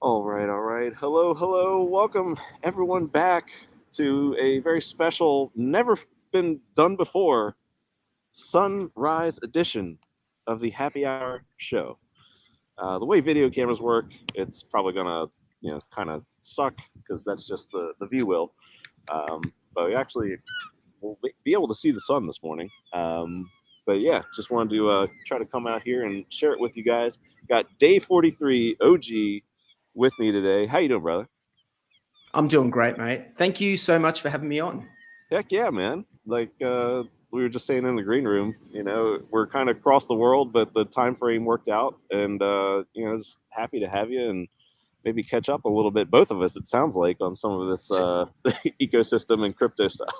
All right, all right. Hello, hello. Welcome everyone back to a very special, never been done before sunrise edition of the Happy Hour show. The way video cameras work, it's probably gonna, kind of suck because that's just the view will. But we actually will be able to see the sun this morning. But yeah, just wanted to try to come out here and share it with you guys. Got Day 43 OG with me today. How you doing, brother? I'm doing great, mate. Thank you so much for having me on. Heck yeah, man. We were just saying in the green room, we're kind of across the world, but the time frame worked out, and just happy to have you and maybe catch up a little bit. Both of us, it sounds like, on some of this So, ecosystem and crypto stuff.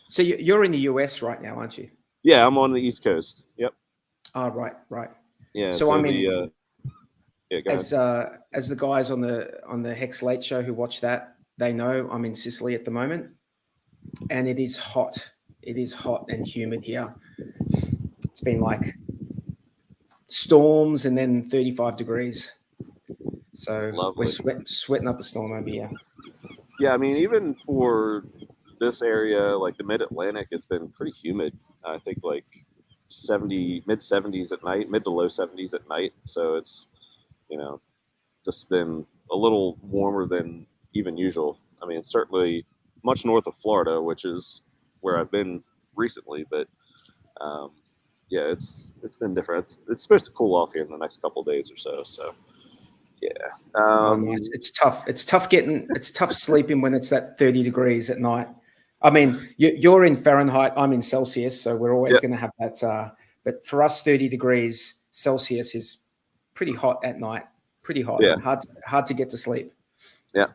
so you're in the US right now, aren't you? Yeah, I'm on the East Coast. Yep. Oh, right, right. Yeah. So So I'm in yeah, go ahead. as the guys on the Hex Late show who watch that, they know I'm in Sicily at the moment, and it is hot. It is hot and humid here. It's been like storms and then 35 degrees. So we're Lovely. sweating up a storm over here. Yeah, I mean, even for this area, like the Mid Atlantic, it's been pretty humid. I think like 70, mid 70s at night, mid to low 70s at night. So it's you know just been a little warmer than even usual. I mean, it's certainly much north of Florida, which is where I've been recently, but um, yeah, it's been different. It's supposed to cool off here in the next couple of days or so. So yeah, Oh, nice. It's tough. It's tough sleeping when it's that 30 degrees at night. I mean, you're in Fahrenheit, I'm in Celsius, so we're always yeah, going to have that. But for us, 30 degrees Celsius is pretty hot at night. Pretty hot. yeah, Hard to get to sleep. yeah.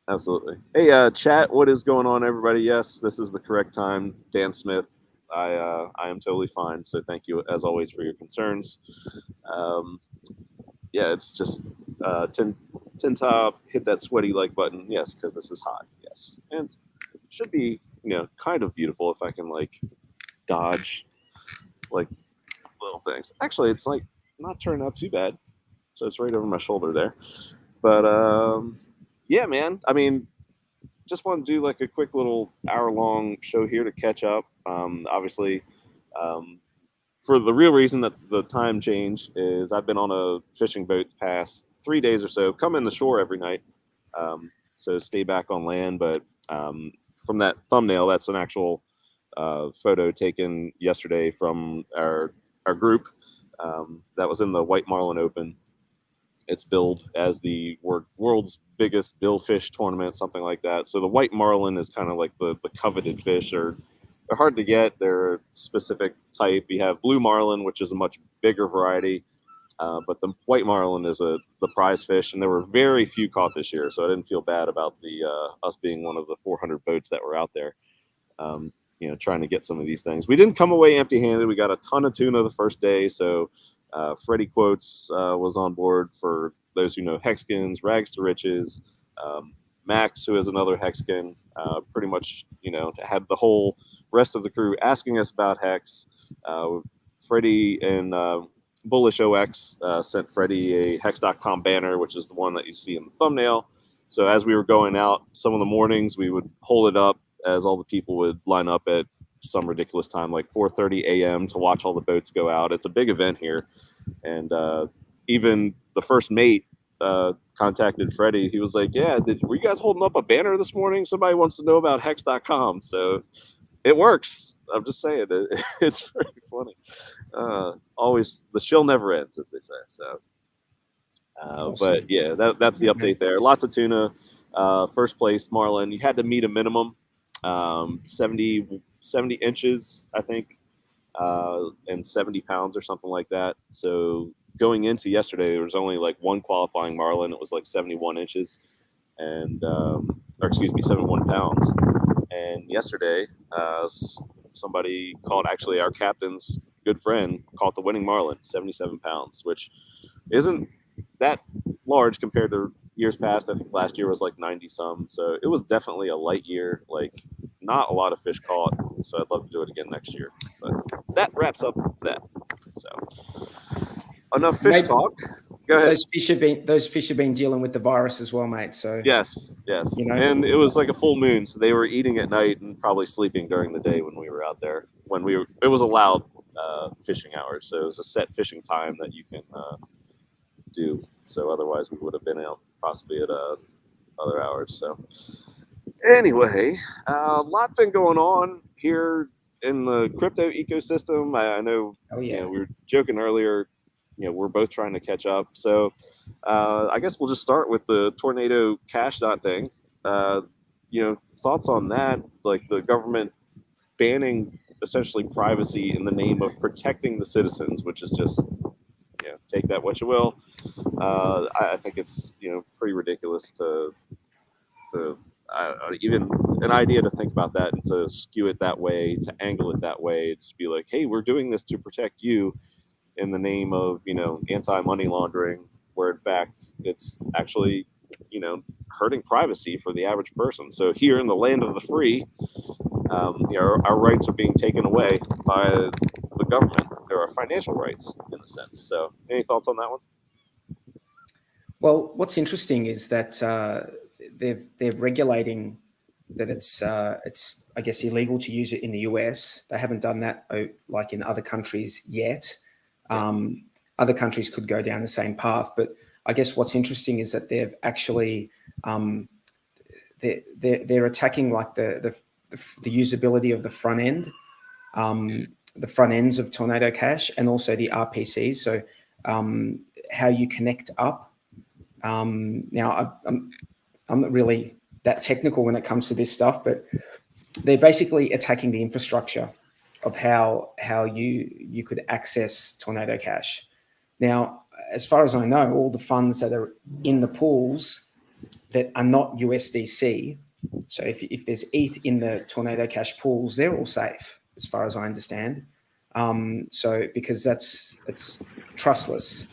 Absolutely. Hey, chat. What is going on, everybody? Yes, this is the correct time. Dan Smith. I am totally fine. So thank you as always for your concerns. Um, yeah, it's just tin top. Hit that sweaty like button. Yes, because this is hot. Yes, and it should be kind of beautiful if I can like dodge like little things. Actually, it's like not turning out too bad. So it's right over my shoulder there. But yeah, man. I mean, just want to do like a quick little hour long show here to catch up. Obviously, um, for the real reason that the time change is I've been on a fishing boat the past 3 days or so, come in the shore every night. So stay back on land. But from that thumbnail, that's an actual photo taken yesterday from our group that was in the White Marlin Open. It's billed as the world's biggest billfish tournament, something like that. So the white marlin is kind of like the coveted fish. They're hard to get. They're a specific type. You have blue marlin, which is a much bigger variety, but the white marlin is the prize fish, and there were very few caught this year. So I didn't feel bad about the us being one of the 400 boats that were out there. Trying to get some of these things. We didn't come away empty-handed. We got a ton of tuna the first day, so Freddie Quotes was on board for those who know Hexkins, Rags to Riches. Max, who is another Hexkin, pretty much, had the whole rest of the crew asking us about Hex. Freddie and Bullish OX sent Freddie a Hex.com banner, which is the one that you see in the thumbnail. So as we were going out, some of the mornings we would hold it up as all the people would line up at some ridiculous time, like 4:30 a.m. to watch all the boats go out. It's a big event here, and even the first mate contacted Freddie. He was like, "Yeah, were you guys holding up a banner this morning? Somebody wants to know about Hex.com." So it works. I'm just saying, it's very funny. Always the shill never ends, as they say. So, but Awesome. yeah, that's the update there. Lots of tuna. First place, Marlin. You had to meet a minimum 70 inches, I think, and 70 pounds or something like that. So going into yesterday, there was only like one qualifying marlin. It was like 71 inches, and or excuse me, 71 pounds. And yesterday, somebody called, actually our captain's good friend caught the winning marlin, 77 pounds, which isn't that large compared to years past. I think last year was like 90 some. So it was definitely a light year. Like not a lot of fish caught. So I'd love to do it again next year. But that wraps up that. So enough fish Maybe talk. Go ahead. those fish have been dealing with the virus as well, mate. So Yes, you know, and it was like a full moon, so they were eating at night and probably sleeping during the day when we were out there. It was allowed fishing hours, so it was a set fishing time that you can do. So otherwise, we would have been out possibly at other hours. So anyway, a lot been going on here in the crypto ecosystem. I know, oh yeah, we were joking earlier. We're both trying to catch up. So I guess we'll just start with the tornado cash dot thing. Uh, thoughts on that? Like the government banning essentially privacy in the name of protecting the citizens, which is just, take that what you will. I think it's pretty ridiculous to even an idea to think about that and to skew it that way, to angle it that way, just be like, hey, we're doing this to protect you in the name of anti-money laundering, where in fact it's actually hurting privacy for the average person. So here in the land of the free, our rights are being taken away by the government. There are financial rights in a sense. So any thoughts on that one? Well, what's interesting is that they're regulating that it's I guess illegal to use it in the US. They haven't done that like in other countries yet. Other countries could go down the same path, but I guess what's interesting is that they've actually they're attacking like the usability of the front end, the front ends of Tornado Cash, and also the RPCs. So how you connect up. Now I'm not really that technical when it comes to this stuff, but they're basically attacking the infrastructure of how you could access Tornado Cash. Now, as far as I know, all the funds that are in the pools that are not USDC, so if there's ETH in the Tornado Cash pools, they're all safe, as far as I understand. So because it's trustless,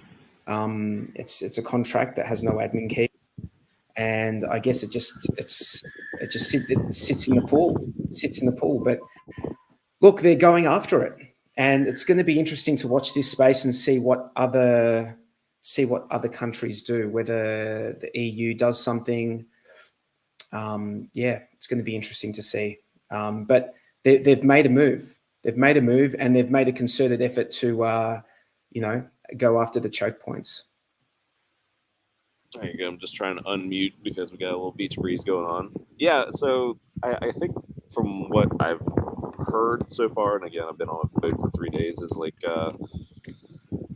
it's a contract that has no admin keys, and I guess it sits in the pool. It sits in the pool, but look, they're going after it, and it's going to be interesting to watch this space and see what other countries do. Whether the EU does something, it's going to be interesting to see. But they've made a move. They've made a move, and they've made a concerted effort to, go after the choke points. There you go. I'm just trying to unmute because we got a little beach breeze going on. Yeah, so I think from what I've heard so far, and again, I've been on a boat for 3 days, is like,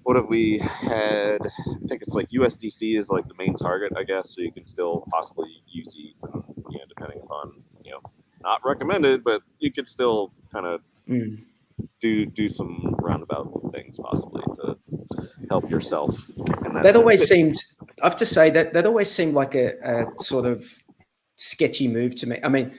what have we had? I think it's like USDC is like the main target, I guess, so you can still possibly use ETH, depending upon, not recommended, but you could still kind of do some roundabout things possibly to help yourself. That always seemed, I have to say that always seemed like a sort of sketchy move to me. I mean,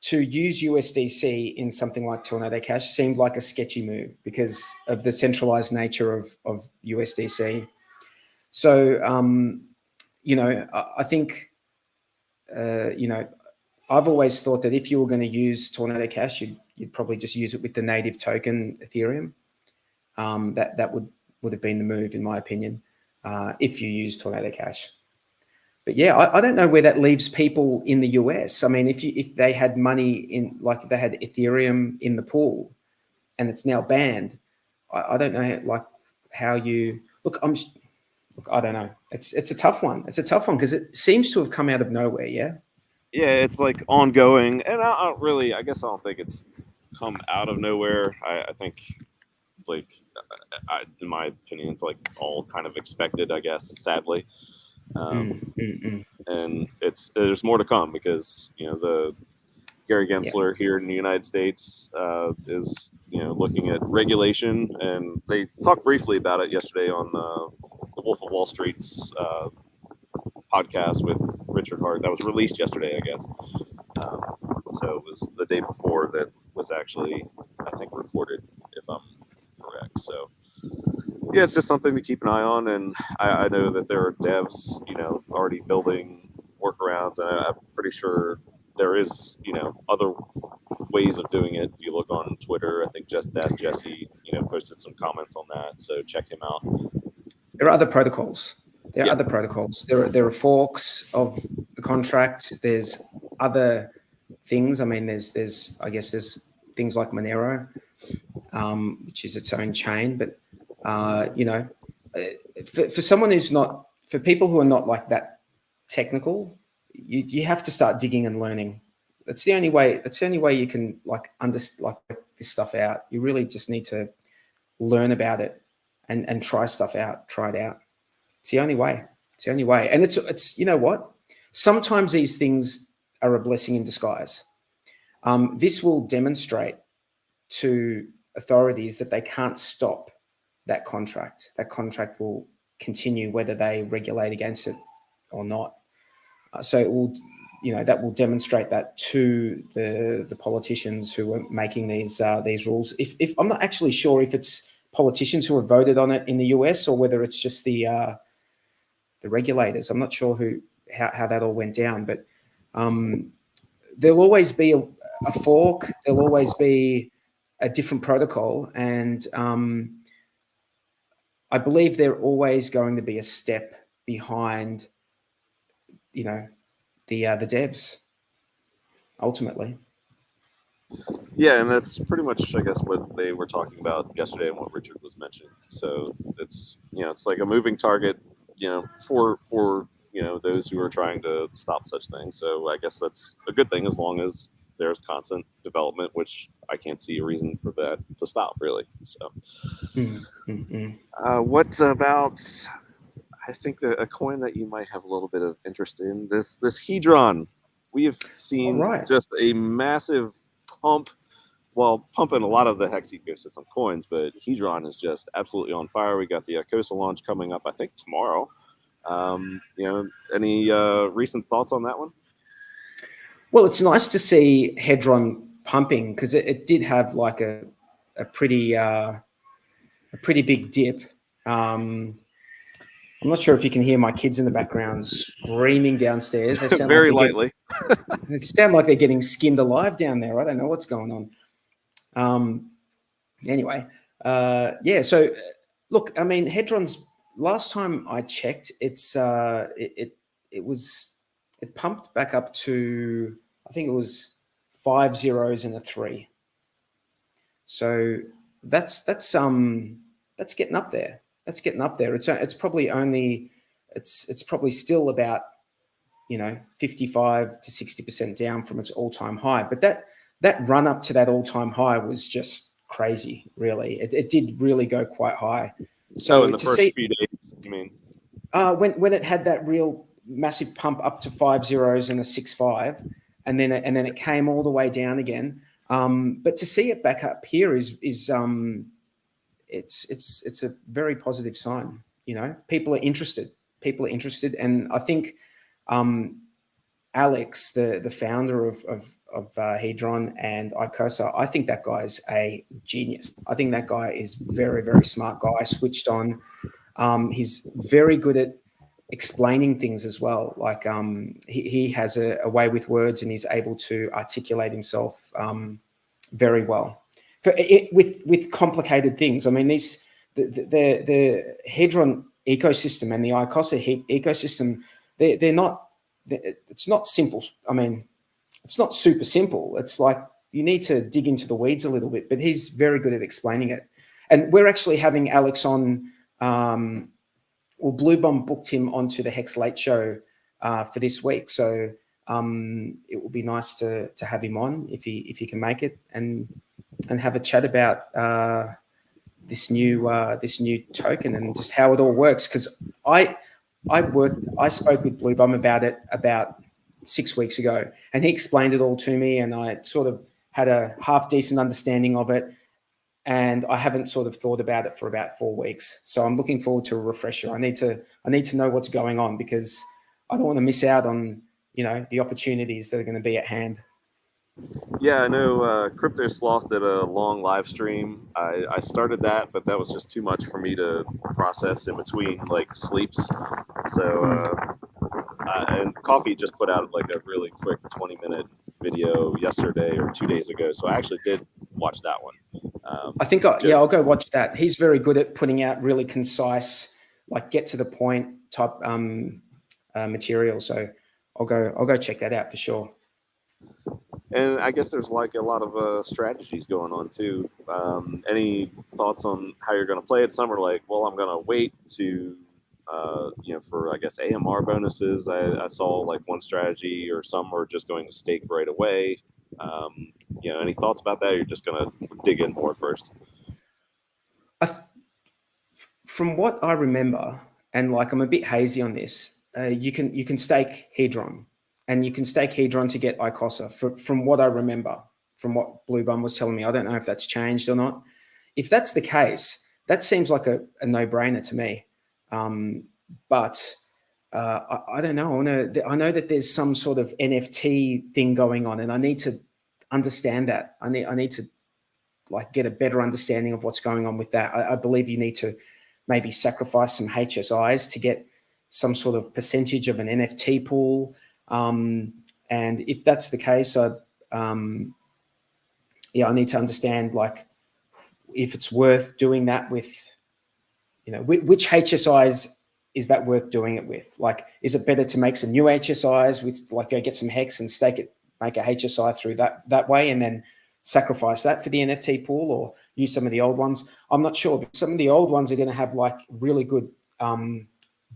to use USDC in something like Tornado Cash seemed like a sketchy move because of the centralized nature of USDC. So, I think, I've always thought that if you were going to use Tornado Cash, you'd probably just use it with the native token Ethereum. That would have been the move, in my opinion, if you use Tornado Cash. But yeah, I don't know where that leaves people in the US. I mean, if they had money in, like if they had Ethereum in the pool, and it's now banned, I don't know like how you look. I don't know. It's a tough one. It's a tough one because it seems to have come out of nowhere. Yeah. Yeah, it's like ongoing, and I guess I don't think it's come out of nowhere. I think, like, in my opinion, it's like all kind of expected, I guess, sadly. And there's more to come because the Gary Gensler here in the United States is looking at regulation, and they talked briefly about it yesterday on the Wolf of Wall Street's podcast with Richard Hart that was released yesterday, I guess. So it was the day before that was actually, I think, recorded, if I'm correct. So yeah, it's just something to keep an eye on, and I know that there are devs, already building workarounds, and I'm pretty sure there is, other ways of doing it. If you look on Twitter, I think Just Ask Jesse, posted some comments on that, so check him out. there are other protocols. There are Yeah. other protocols. There are forks of the contract. There's other things. I mean, there's I guess there's things like Monero, which is its own chain. But for someone who's not, for people who are not like that technical, you have to start digging and learning. That's the only way. That's the only way you can like work this stuff out. You really just need to learn about it and try stuff out. Try it out. It's the only way. It's the only way. And it's you know what? Sometimes these things are a blessing in disguise. This will demonstrate to authorities that they can't stop that contract. That contract will continue whether they regulate against it or not. So it will, that will demonstrate that to the politicians who are making these rules. If I'm not actually sure if it's politicians who have voted on it in the US or whether it's just the regulators. I'm not sure how that all went down, but there'll always be a fork. There'll always be a different protocol, and I believe they're always going to be a step behind, the devs ultimately. Yeah, and that's pretty much, I guess, what they were talking about yesterday and what Richard was mentioning. So it's it's like a moving target, for those who are trying to stop such things. So I guess that's a good thing as long as there's constant development, which I can't see a reason for that to stop, really. So, what about? I think a coin that you might have a little bit of interest in, this Hedron. We have seen just a massive pump. Well, pumping a lot of the Hex ecosystem coins, but Hedron is just absolutely on fire. We got the Acosa launch coming up, I think, tomorrow. Any recent thoughts on that one? Well, it's nice to see Hedron pumping because it did have like a pretty big dip. I'm not sure if you can hear my kids in the background screaming downstairs. They sound very lightly. It sounds like they're getting skinned alive down there. I don't know what's going on. Anyway, So look, I mean, Hedron's last time I checked, it pumped back up to, I think it was 5 zeros and a 3. So that's getting up there. That's getting up there. It's probably only, it's probably still about 55 to 60% down from its all-time high. But that run up to that all-time high was just crazy, really. It did really go quite high. So in the first few days, you mean? When it had that real massive pump up to 5 zeros and a 6.5, and then it came all the way down again. But to see it back up here is it's a very positive sign. People are interested. And I think Alex, the founder of Hedron and Acosa, I think that guy's a genius. I think that guy is very, very smart guy, switched on. He's very good at explaining things as well. Like he has a way with words, and he's able to articulate himself very well with complicated things. I mean, the Hedron ecosystem and the Acosa ecosystem, they're not. It's not simple. I mean, it's not super simple. It's like you need to dig into the weeds a little bit, but he's very good at explaining it. And we're actually having Alex on. Blue Bomb booked him onto the Hex Late Show for this week, so it will be nice to have him on if he can make it and have a chat about this new token and just how it all works. Because I spoke with Blue Bomb about it about 6 weeks ago, and he explained it all to me, and I sort of had a half decent understanding of it. And I haven't sort of thought about it for about 4 weeks. So I'm looking forward to a refresher. I need to know what's going on because I don't want to miss out on, the opportunities that are going to be at hand. Yeah, I know Crypto Sloth did a long live stream. I started that, but that was just too much for me to process in between like sleeps. So, and Coffee just put out like a really quick 20-minute video yesterday or 2 days ago. So I actually did watch that one. I think I'll go watch that. He's very good at putting out really concise like get to the point type material. So I'll go check that out for sure. And I guess there's like a lot of strategies going on too. Any thoughts on how you're going to play it? Some are like, well, I'm going to wait to, for I guess AMR bonuses. I saw like one strategy, or some were just going to stake right away. Any thoughts about that? Or you're just going to dig in more first? From what I remember, and like I'm a bit hazy on this, you can stake Hedron, and you can stake Hedron to get ICOSA. From what I remember, from what Blue Bum was telling me, I don't know if that's changed or not. If that's the case, that seems like a no-brainer to me. But I don't know. I know that there's some sort of NFT thing going on, and I need to understand that. I need to like get a better understanding of what's going on with that. I believe you need to maybe sacrifice some HSIs to get some sort of percentage of an NFT pool. And if that's the case, I need to understand like if it's worth doing that with, which HSIs is that worth doing it with? Like, is it better to make some new HSIs with like go get some hex and stake it, make a HSI through that way, and then sacrifice that for the NFT pool, or use some of the old ones? I'm not sure, but some of the old ones are going to have like really good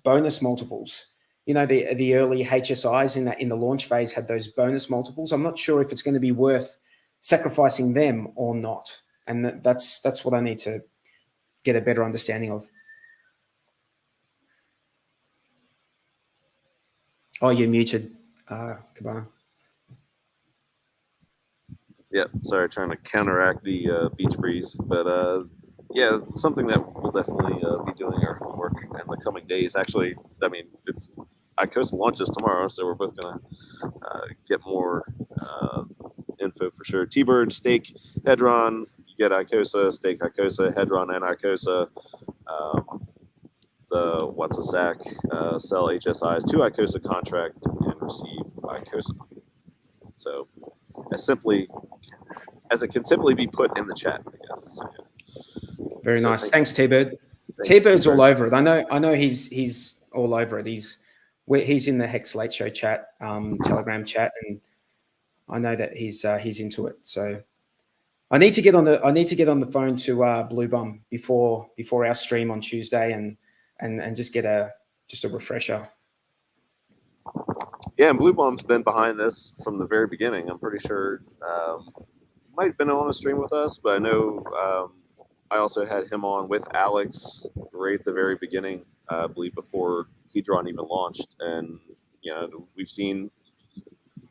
bonus multiples. The early HSIs in the launch phase had those bonus multiples. I'm not sure if it's going to be worth sacrificing them or not, and that's what I need to get a better understanding of. Oh, you're muted, Cabana. Yeah, sorry, trying to counteract the beach breeze, but something that we'll definitely be doing our homework in the coming days. Actually, I mean, it's ICOSA launches tomorrow, so we're both gonna get more info for sure. T-Bird, stake Hedron, you get ICOSA, stake ICOSA, Hedron, and ICOSA. The what's a sack, sell HSIs to ICOSA contract and receive ICOSA. So as it can simply be put in the chat, I guess. So, yeah. Very nice. Thanks, T-Bird. T-Bird's all over it. I know he's all over it. He's in the Hex Late Show chat, Telegram chat, and I know that he's into it. So I need to get on the phone to Blue Bum before our stream on Tuesday and just get a refresher. Yeah, and Blue Bum's been behind this from the very beginning. I'm pretty sure might have been on a stream with us, but I know I also had him on with Alex right at the very beginning, I believe before Hedron even launched. And we've seen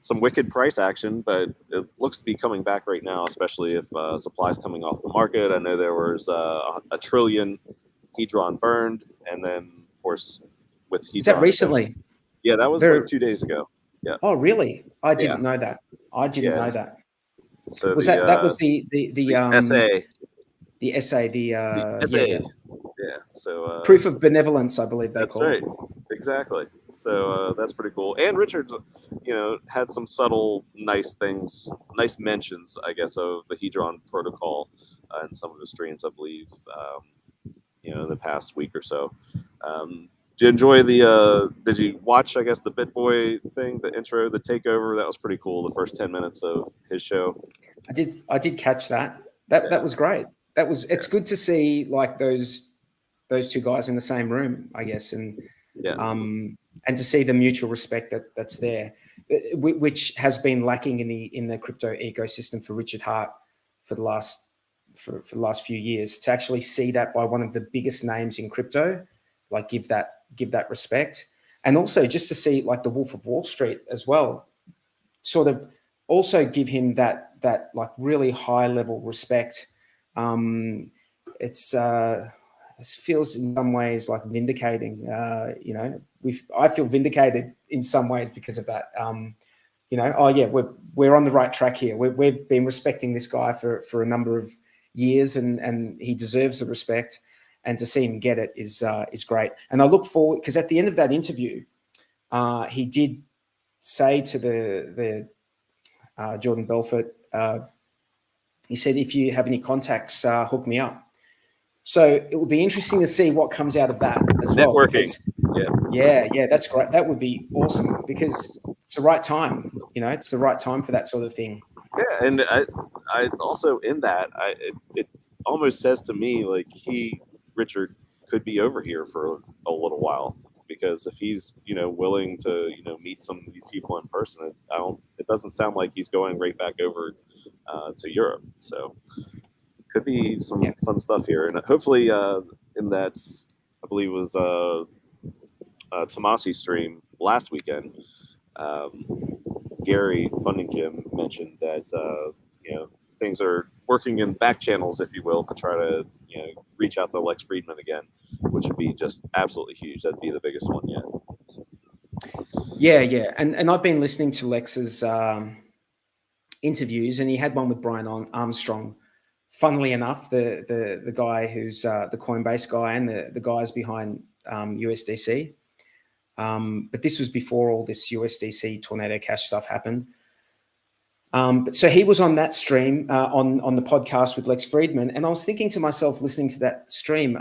some wicked price action, but it looks to be coming back right now, especially if supply's coming off the market. I know there was a trillion Hedron burned, and then of course with Hedron. Is that recently? Yeah, that was like 2 days ago. Yeah. Oh, really? I didn't know that. I didn't know that. So was that was the SA. The SA, the SA. Yeah. So proof of benevolence, I believe they call it. That's right. Exactly. So that's pretty cool. And Richard's, had some subtle, nice mentions, I guess, of the Hedron protocol in some of his streams, I believe, in the past week or so. Did you enjoy did you watch, I guess, the BitBoy thing, the intro, the takeover? That was pretty cool, the first 10 minutes of his show. I did catch that. That was great. It's good to see like those two guys in the same room, I guess, and to see the mutual respect that's there, which has been lacking in the crypto ecosystem for Richard Hart for the last few years. To actually see that by one of the biggest names in crypto, like give that respect, and also just to see like the Wolf of Wall Street as well, sort of also give him that like really high level respect. It feels in some ways like vindicating. I feel vindicated in some ways because of that. We're on the right track here. We've been respecting this guy for a number of years, and he deserves the respect. And to see him get it is great. And I look forward, because at the end of that interview, he did say to the Jordan Belfort, he said, "If you have any contacts, hook me up." So it will be interesting to see what comes out of that as well. Networking. Yeah, that's great. That would be awesome because it's the right time. It's the right time for that sort of thing. Yeah, and I also in that it almost says to me like Richard could be over here for a little while, because if he's willing to meet some of these people in person, it doesn't sound like he's going right back over to Europe. So could be some fun stuff here, and hopefully in that, I believe it was Tomasi's stream last weekend. Um, Gary Funding Jim mentioned that things are working in back channels, if you will, to try to reach out to Lex Friedman again, which would be just absolutely huge. That'd be the biggest one yet. Yeah, and I've been listening to Lex's interviews, and he had one with Brian Armstrong. Funnily enough, the guy who's the Coinbase guy and the guys behind USDC. But this was before all this USDC Tornado Cash stuff happened. But so he was on that stream on the podcast with Lex Friedman, and I was thinking to myself, listening to that stream,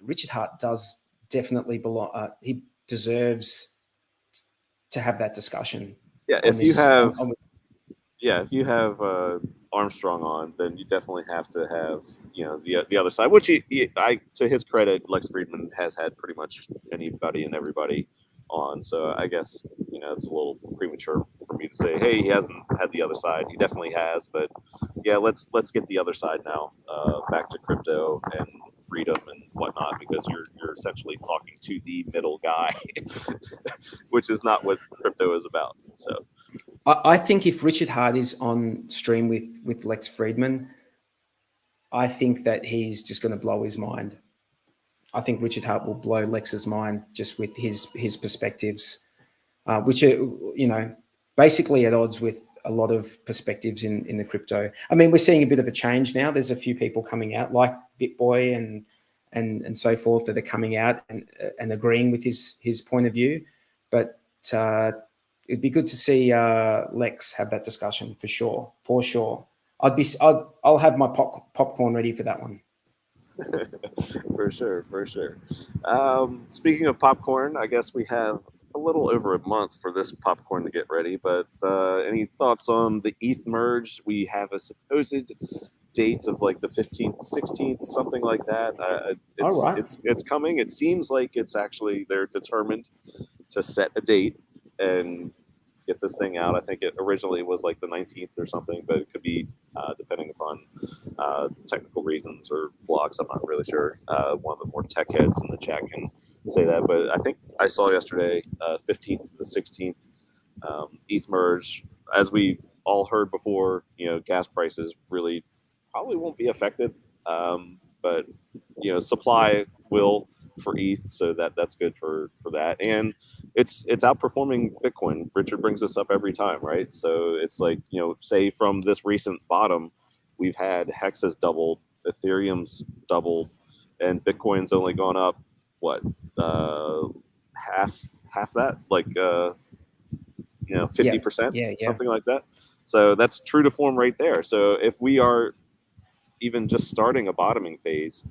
Richard Hart does definitely belong. He deserves to have that discussion. Yeah, if you have Armstrong on, then you definitely have to have the other side. Which to his credit, Lex Friedman has had pretty much anybody and everybody on. So I guess it's a little premature for me to say, hey, he hasn't had the other side. He definitely has, but yeah, let's get the other side now, back to crypto and freedom and whatnot, because you're essentially talking to the middle guy, which is not what crypto is about. So I think if Richard Hart is on stream with Lex Friedman, I think that he's just going to blow his mind. I think Richard Hart will blow Lex's mind just with his perspectives, which are basically at odds with a lot of perspectives in the crypto. I mean, we're seeing a bit of a change now. There's a few people coming out like BitBoy and so forth that are coming out and agreeing with his point of view, but it'd be good to see Lex have that discussion for sure. I'll have my popcorn ready for that one. For sure. Speaking of popcorn, I guess we have a little over a month for this popcorn to get ready. But any thoughts on the ETH merge? We have a supposed date of like the 15th, 16th, something like that. All right. It's coming. It seems like it's actually they're determined to set a date and get this thing out. I think it originally was like the 19th or something, but it could be depending upon technical reasons or blogs. I'm not really sure. One of the more tech heads in the chat can say that, but I think I saw yesterday 15th to the 16th ETH merge. As we all heard before, gas prices really probably won't be affected, but supply will for ETH, so that's good for that. And it's outperforming Bitcoin. Richard brings this up every time, right? So it's like, say from this recent bottom, we've had Hex has doubled, Ethereum's doubled, and Bitcoin's only gone up what half that, like 50%, something like that. So that's true to form right there. So if we are even just starting a bottoming phase,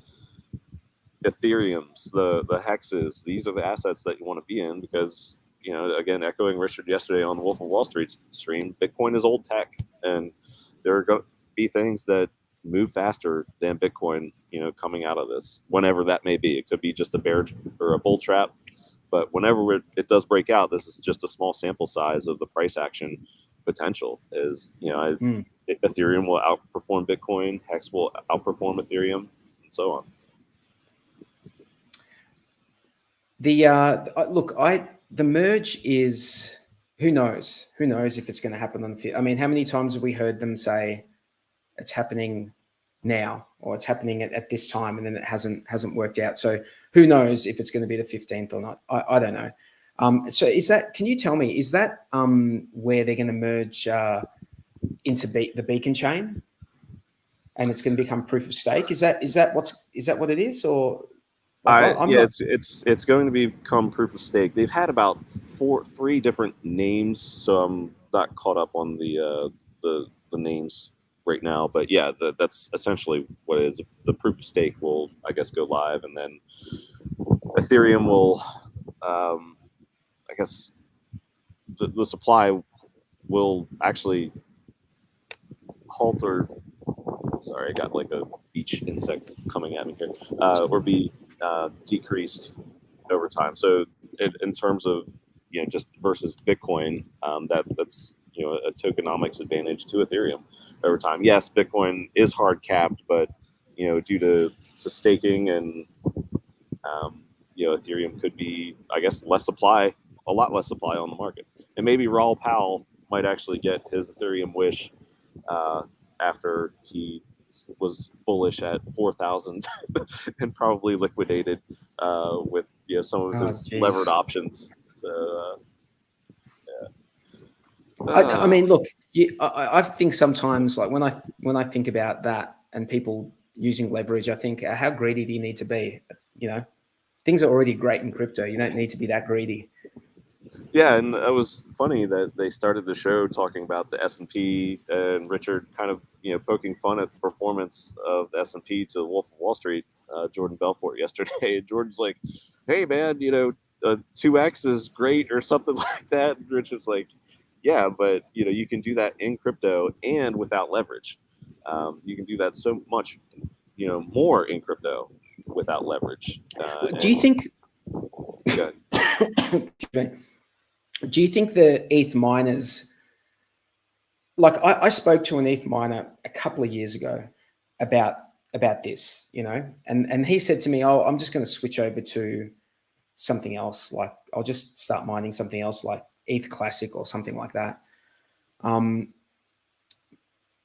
Ethereum's, the hexes, these are the assets that you want to be in, because again, echoing Richard yesterday on the Wolf of Wall Street stream, Bitcoin is old tech, and there are going to be things that move faster than Bitcoin coming out of this, whenever that may be. It could be just a bear or a bull trap, but whenever it does break out, this is just a small sample size of the price action potential. Is Ethereum will outperform Bitcoin, Hex will outperform Ethereum, and so on. The merge is, who knows if it's going to happen on the 5th. I mean, how many times have we heard them say it's happening now or it's happening at this time, and then it hasn't worked out? So who knows if it's going to be the 15th or not? I don't know. So can you tell me, is that where they're going to merge into the Beacon chain, and it's going to become proof of stake? Is that what it is, or? It's going to become proof of stake. They've had about 3 different names, so I'm not caught up on the names right now. But yeah, that's essentially what it is. The proof of stake will, I guess, go live, and then Ethereum will, I guess, the supply will actually halt or, sorry, I got like a beach insect coming at me here, or be decreased over time. So in terms of, just versus Bitcoin, that's, a tokenomics advantage to Ethereum over time. Yes, Bitcoin is hard capped, but due to staking and Ethereum could be, I guess, less supply, a lot less supply on the market, and maybe Raoul Pal might actually get his Ethereum wish after he was bullish at 4,000 and probably liquidated with some of his levered options. So I mean, look, I think sometimes, like when I think about that and people using leverage, I think, how greedy do you need to be? Things are already great in crypto. You don't need to be that greedy. Yeah, and it was funny that they started the show talking about the S&P, and Richard kind of poking fun at the performance of the S&P to Wolf of Wall Street, Jordan Belfort yesterday. And Jordan's like, "Hey man, 2x is great," or something like that. And Richard's like, "Yeah, but you can do that in crypto and without leverage. You can do that so much more in crypto without leverage." Do you think? Do you think the ETH miners, like I spoke to an ETH miner a couple of years ago about this, and he said to me, "Oh, I'm just going to switch over to something else. Like I'll just start mining something else, like ETH Classic or something like that."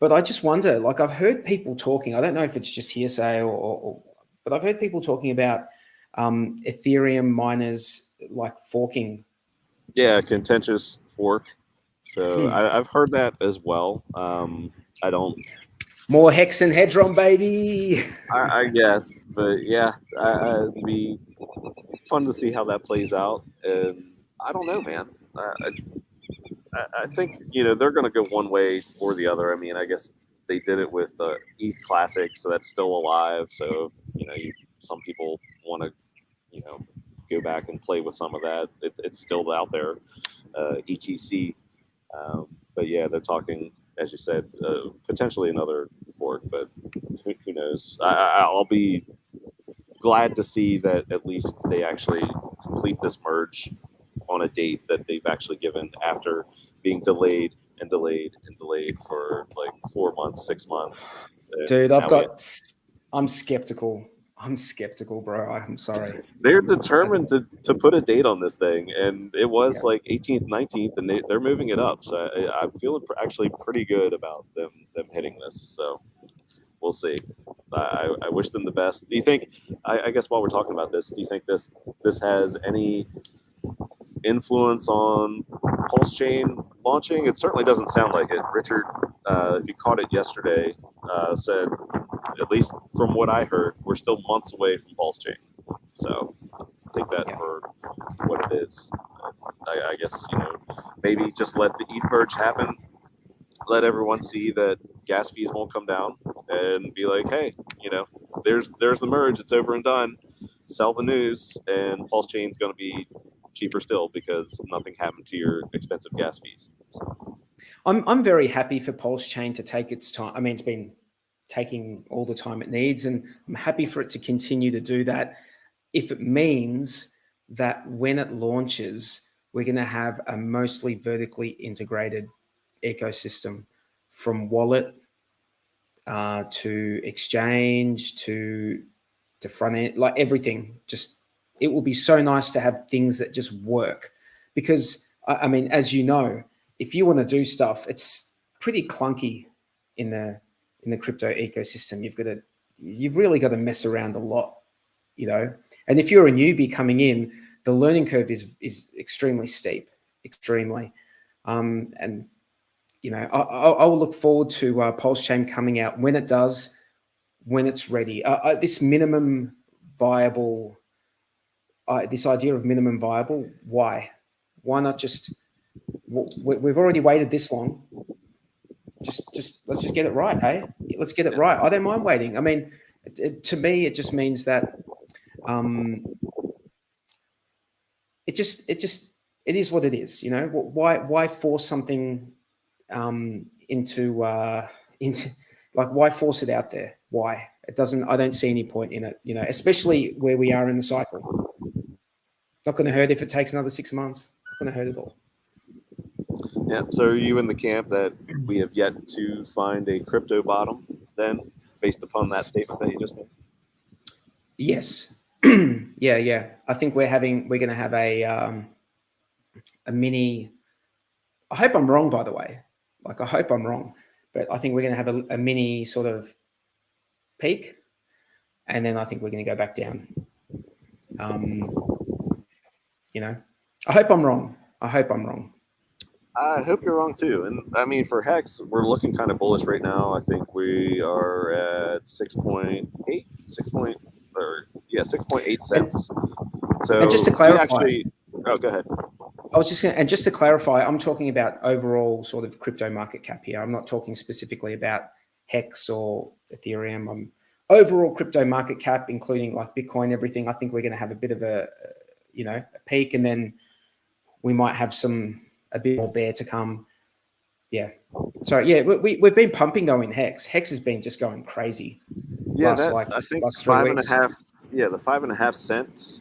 But I just wonder, like I've heard people talking, I don't know if it's just hearsay but I've heard people talking about Ethereum miners like forking. Yeah, contentious fork. So I've heard that as well. I don't. More Hex and Hedron, baby. I guess, but yeah, it'd be fun to see how that plays out. And I don't know, man. I think they're going to go one way or the other. I mean, I guess they did it with ETH Classic, so that's still alive. So some people want to go back and play with some of that. It's still out there. ETC. But yeah, they're talking, as you said, potentially another fork, but who knows? I'll be glad to see that at least they actually complete this merge on a date that they've actually given after being delayed and delayed and delayed for like 4 months, 6 months. Dude, I'm skeptical. I'm skeptical, bro. I'm sorry. They're determined to put a date on this thing, and it was like 18th, 19th, and they're moving it up. So I'm feeling actually pretty good about them hitting this. So we'll see. I wish them the best. Do you think? I guess while we're talking about this, do you think this has any influence on PulseChain launching? It certainly doesn't sound like it. Richard, if you caught it yesterday, said, at least from what I heard, we're still months away from PulseChain. So take that for what it is. I guess maybe just let the ETH merge happen. Let everyone see that gas fees won't come down, and be like, hey, there's the merge. It's over and done. Sell the news, and PulseChain's going to be cheaper still because nothing happened to your expensive gas fees. I'm very happy for PulseChain to take its time. I mean, it's been taking all the time it needs, and I'm happy for it to continue to do that. If it means that when it launches, we're going to have a mostly vertically integrated ecosystem, from wallet to exchange to front end, like everything. Just, it will be so nice to have things that just work, because I mean, as you know, if you want to do stuff, it's pretty clunky in the crypto ecosystem. You've really got to mess around a lot, and if you're a newbie coming in, the learning curve is extremely steep, extremely. And I'll look forward to PulseChain coming out when it does, when it's ready. This minimum viable, this idea of minimum viable, why not just, we've already waited this long. just let's just get it right. Hey, let's get it right. I don't mind waiting. I mean, to me, it just means that it is what it is. You know, why force something into like, why force it out there? Why? It doesn't. I don't see any point in it. You know, especially where we are in the cycle. Not going to hurt if it takes another 6 months. Not going to hurt at all. Yeah. So are you in the camp that we have yet to find a crypto bottom then, based upon that statement that you just made? Yes. Yeah. I think we're going to have a mini. I hope I'm wrong, by the way. Like, I hope I'm wrong, but I think we're going to have a mini sort of peak, and then I think we're going to go back down. You know, I hope I'm wrong. I hope you're wrong too. And I mean, for Hex, we're looking kind of bullish right now. I think we are at 6.8 cents. So, and just to clarify, go ahead. I was just going to, and just to clarify, I'm talking about overall sort of crypto market cap here. I'm not talking specifically about Hex or Ethereum. Overall crypto market cap, including like Bitcoin, everything. I think we're going to have a bit of a peak, and then we might have a bit more bear to come. Yeah. Sorry. Yeah, we've been pumping though in Hex. Hex has been just going crazy. Yeah, I think last 5.5. Yeah, the 5.5 cent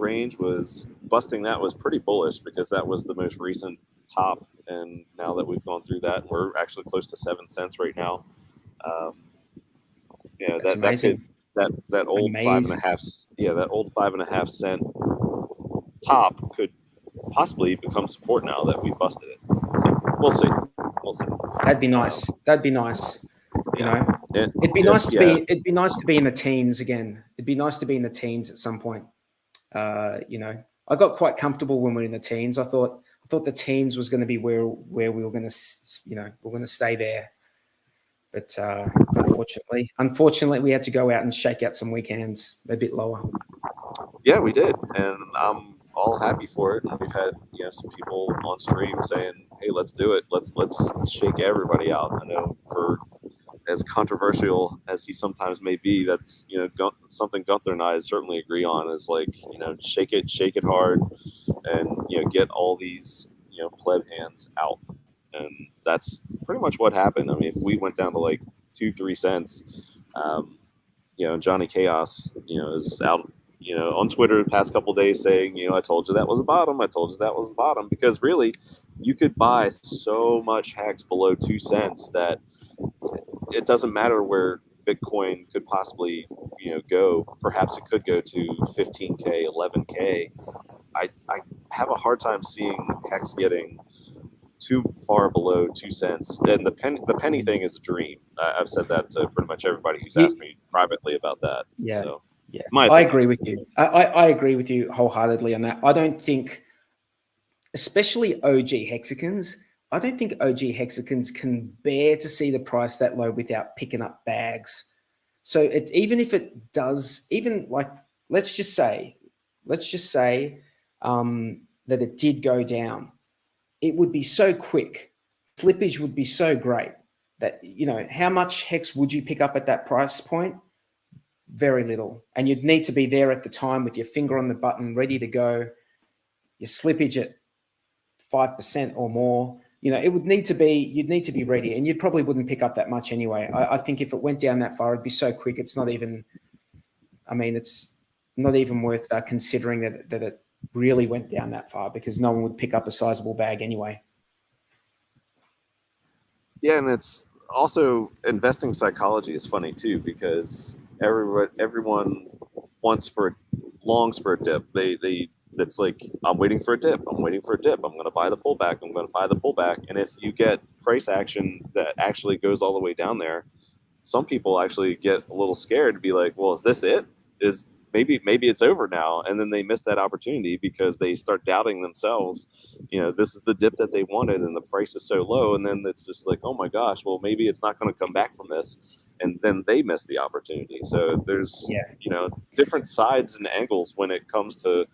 range was busting. That was pretty bullish because that was the most recent top, and now that we've gone through that, we're actually close to 7 cents right now. That's amazing. That old amazing. 5.5. Yeah, that old 5.5 cent top could possibly become support now that we busted it. So we'll see. That'd be nice. You know, it'd be nice to be. It'd be nice to be in the teens again. It'd be nice to be in the teens at some point. You know, I got quite comfortable when we were in the teens. I thought the teens was going to be where we were going to, we're going to stay there. But unfortunately, we had to go out and shake out some weekends a bit lower. Yeah, we did, and I'm all happy for it. And we've had some people on stream saying, "Hey, let's do it. Let's shake everybody out." I know, for as controversial as he sometimes may be, that's something Gunther and I certainly agree on. Is like, shake it hard, and get all these pleb hands out. And that's pretty much what happened. I mean, if we went down to like 2-3 cents, Johnny Chaos, is out, on Twitter the past couple of days saying, I told you that was a bottom. I told you that was a bottom. Because really, you could buy so much Hex below 2 cents that it doesn't matter where Bitcoin could possibly, go. Perhaps it could go to 15K, 11K. I have a hard time seeing Hex getting too far below 2 cents, and the penny thing is a dream. I've said that to pretty much everybody who's asked me privately about that. Yeah, so, yeah, I agree with you. I agree with you wholeheartedly on that. I don't think, especially OG hexagons, I don't think OG hexagons can bear to see the price that low without picking up bags. So even if it does, even like let's just say that it did go down. It would be so quick. Slippage would be so great that, how much Hex would you pick up at that price point? Very little. And you'd need to be there at the time with your finger on the button, ready to go. Your slippage at 5% or more, you'd need to be ready, and you probably wouldn't pick up that much anyway. I think if it went down that far, it'd be so quick. It's not even worth considering that it really went down that far, because no one would pick up a sizable bag anyway. Yeah, and it's also, investing psychology is funny too, because everyone longs for a dip. That's like, I'm waiting for a dip. I'm going to buy the pullback. And if you get price action that actually goes all the way down there, some people actually get a little scared to be like, well, is this it? Maybe it's over now, and then they miss that opportunity because they start doubting themselves. This is the dip that they wanted, and the price is so low, and then it's just like, oh my gosh, well, maybe it's not going to come back from this, and then they miss the opportunity. So there's different sides and angles when it comes to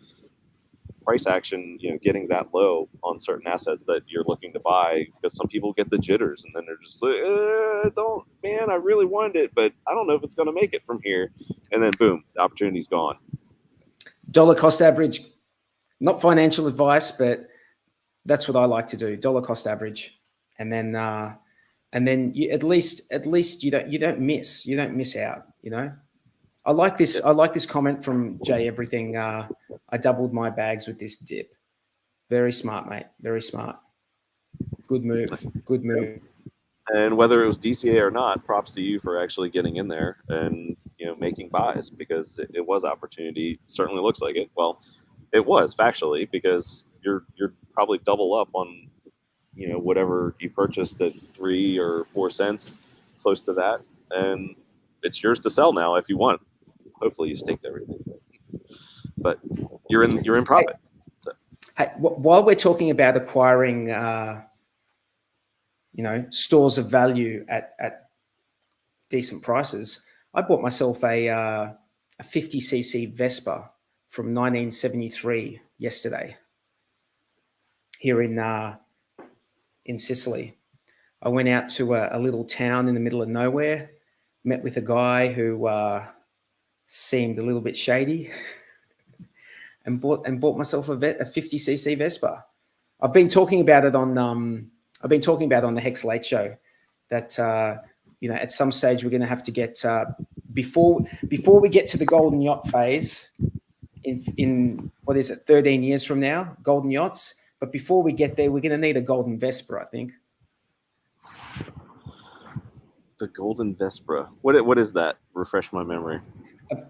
price action, getting that low on certain assets that you're looking to buy, because some people get the jitters and then they're just like, don't, man, I really wanted it, but I don't know if it's going to make it from here. And then boom, the opportunity's gone. Dollar cost average, not financial advice, but that's what I like to do. Dollar cost average. And then you, at least you don't miss out, I like this comment from Jay Everything. I doubled my bags with this dip. Very smart, mate. Very smart. Good move. Good move. And whether it was DCA or not, props to you for actually getting in there and making buys, because it was opportunity. Certainly looks like it. Well, it was factually, because you're probably double up on whatever you purchased at 3 or 4 cents, close to that, and it's yours to sell now if you want. Hopefully you staked everything, but you're in profit. So, hey, while we're talking about acquiring, stores of value at decent prices, I bought myself a 50cc Vespa from 1973 yesterday here in Sicily. I went out to a little town in the middle of nowhere, met with a guy who seemed a little bit shady, and bought myself a 50cc Vespa. I've been talking about it on the Hex Late Show that at some stage we're going to have to get before we get to the golden yacht phase in what is it, 13 years from now, golden yachts. But before we get there, we're going to need a golden Vespa, I think. The golden Vespa. What is that? Refresh my memory.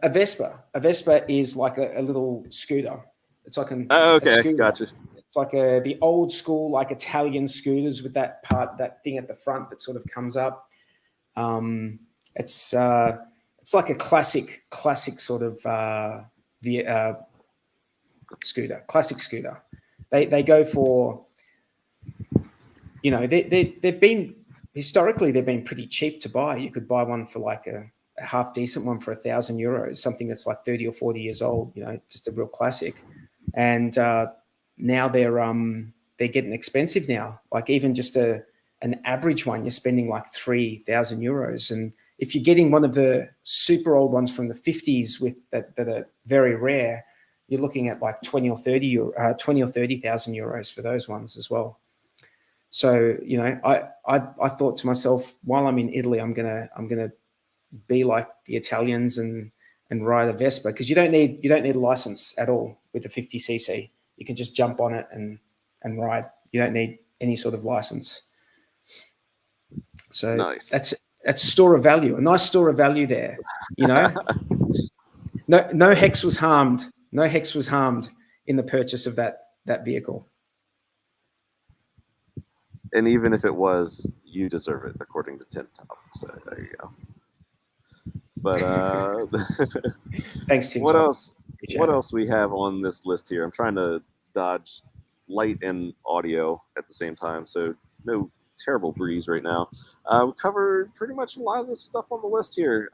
A Vespa. A Vespa is like a little scooter. It's like a scooter. Gotcha. It's like the old school, like Italian scooters with that thing at the front that sort of comes up. It's like a classic sort of scooter. Classic scooter. They go for, they've been historically they've been pretty cheap to buy. You could buy one for like a half decent one for €1,000, something that's like 30 or 40 years old, just a real classic. And now they're getting expensive now. Like even just an average one, you're spending like €3,000. And if you're getting one of the super old ones from the 50s with that are very rare, you're looking at like 20 or 30,000 euros for those ones as well. So I thought to myself, while I'm in Italy, I'm gonna be like the Italians and ride a Vespa, because you don't need a license at all with the 50cc. You can just jump on it and ride. You don't need any sort of license. So nice. That's store of value. A nice store of value there. No hex was harmed. No hex was harmed in the purchase of that vehicle. And even if it was, you deserve it, according to Tim Top. So there you go. But thanks, Tim. What else we have on this list here? I'm trying to dodge light and audio at the same time, so no terrible breeze right now. We covered pretty much a lot of the stuff on the list here.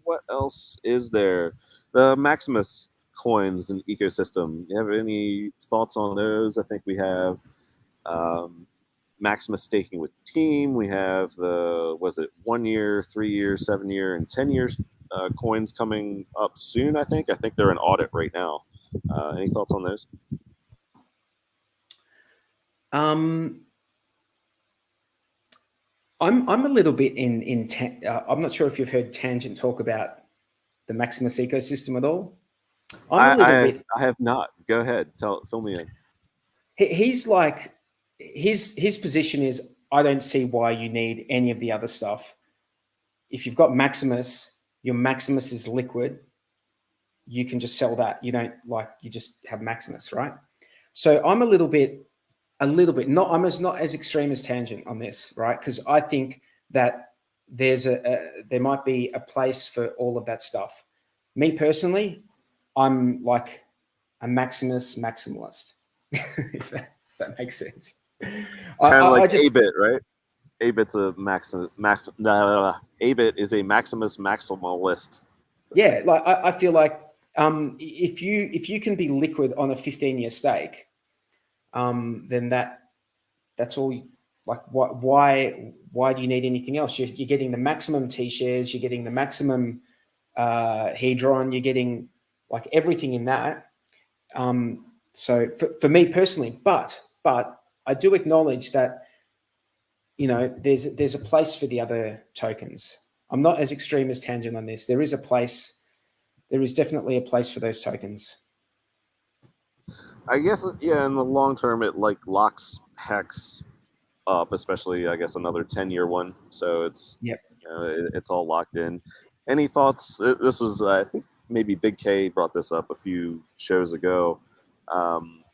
What else is there? The Maximus coins and ecosystem. You have any thoughts on those? I think we have Maximus staking with Team. We have the 1 year, 3 year, 7 year, and 10 years coins coming up soon. I think they're in audit right now. Any thoughts on those? I'm a little bit I'm not sure if you've heard Tangent talk about the Maximus ecosystem at all. I have not. Go ahead. Fill me in. He's like, his position is, I don't see why you need any of the other stuff. If you've got Maximus, your Maximus is liquid. You can just sell that. You don't you just have Maximus, right? So I'm a little bit not. I'm not as extreme as Tangent on this, right? Because I think that there might be a place for all of that stuff. Me personally, I'm like a Maximus maximalist, if that makes sense. Kind of like A-Bit, right? A-Bit's a A-Bit is a Maximus maximalist. So. Yeah, like I feel like if you can be liquid on a 15-year stake, then that's all. Like, why do you need anything else? You're getting the maximum T shares, you're getting the maximum Hedron, you're getting like everything in that. So for me personally, but I do acknowledge that, you know, there's a place for the other tokens. I'm not as extreme as Tangent on this. There is a place. There is definitely a place for those tokens. I guess, yeah, in the long term, it like locks Hex up, especially I guess another 10-year one. So it's Yep. you know, it's all locked in. Any thoughts? This was I think maybe Big K brought this up a few shows ago.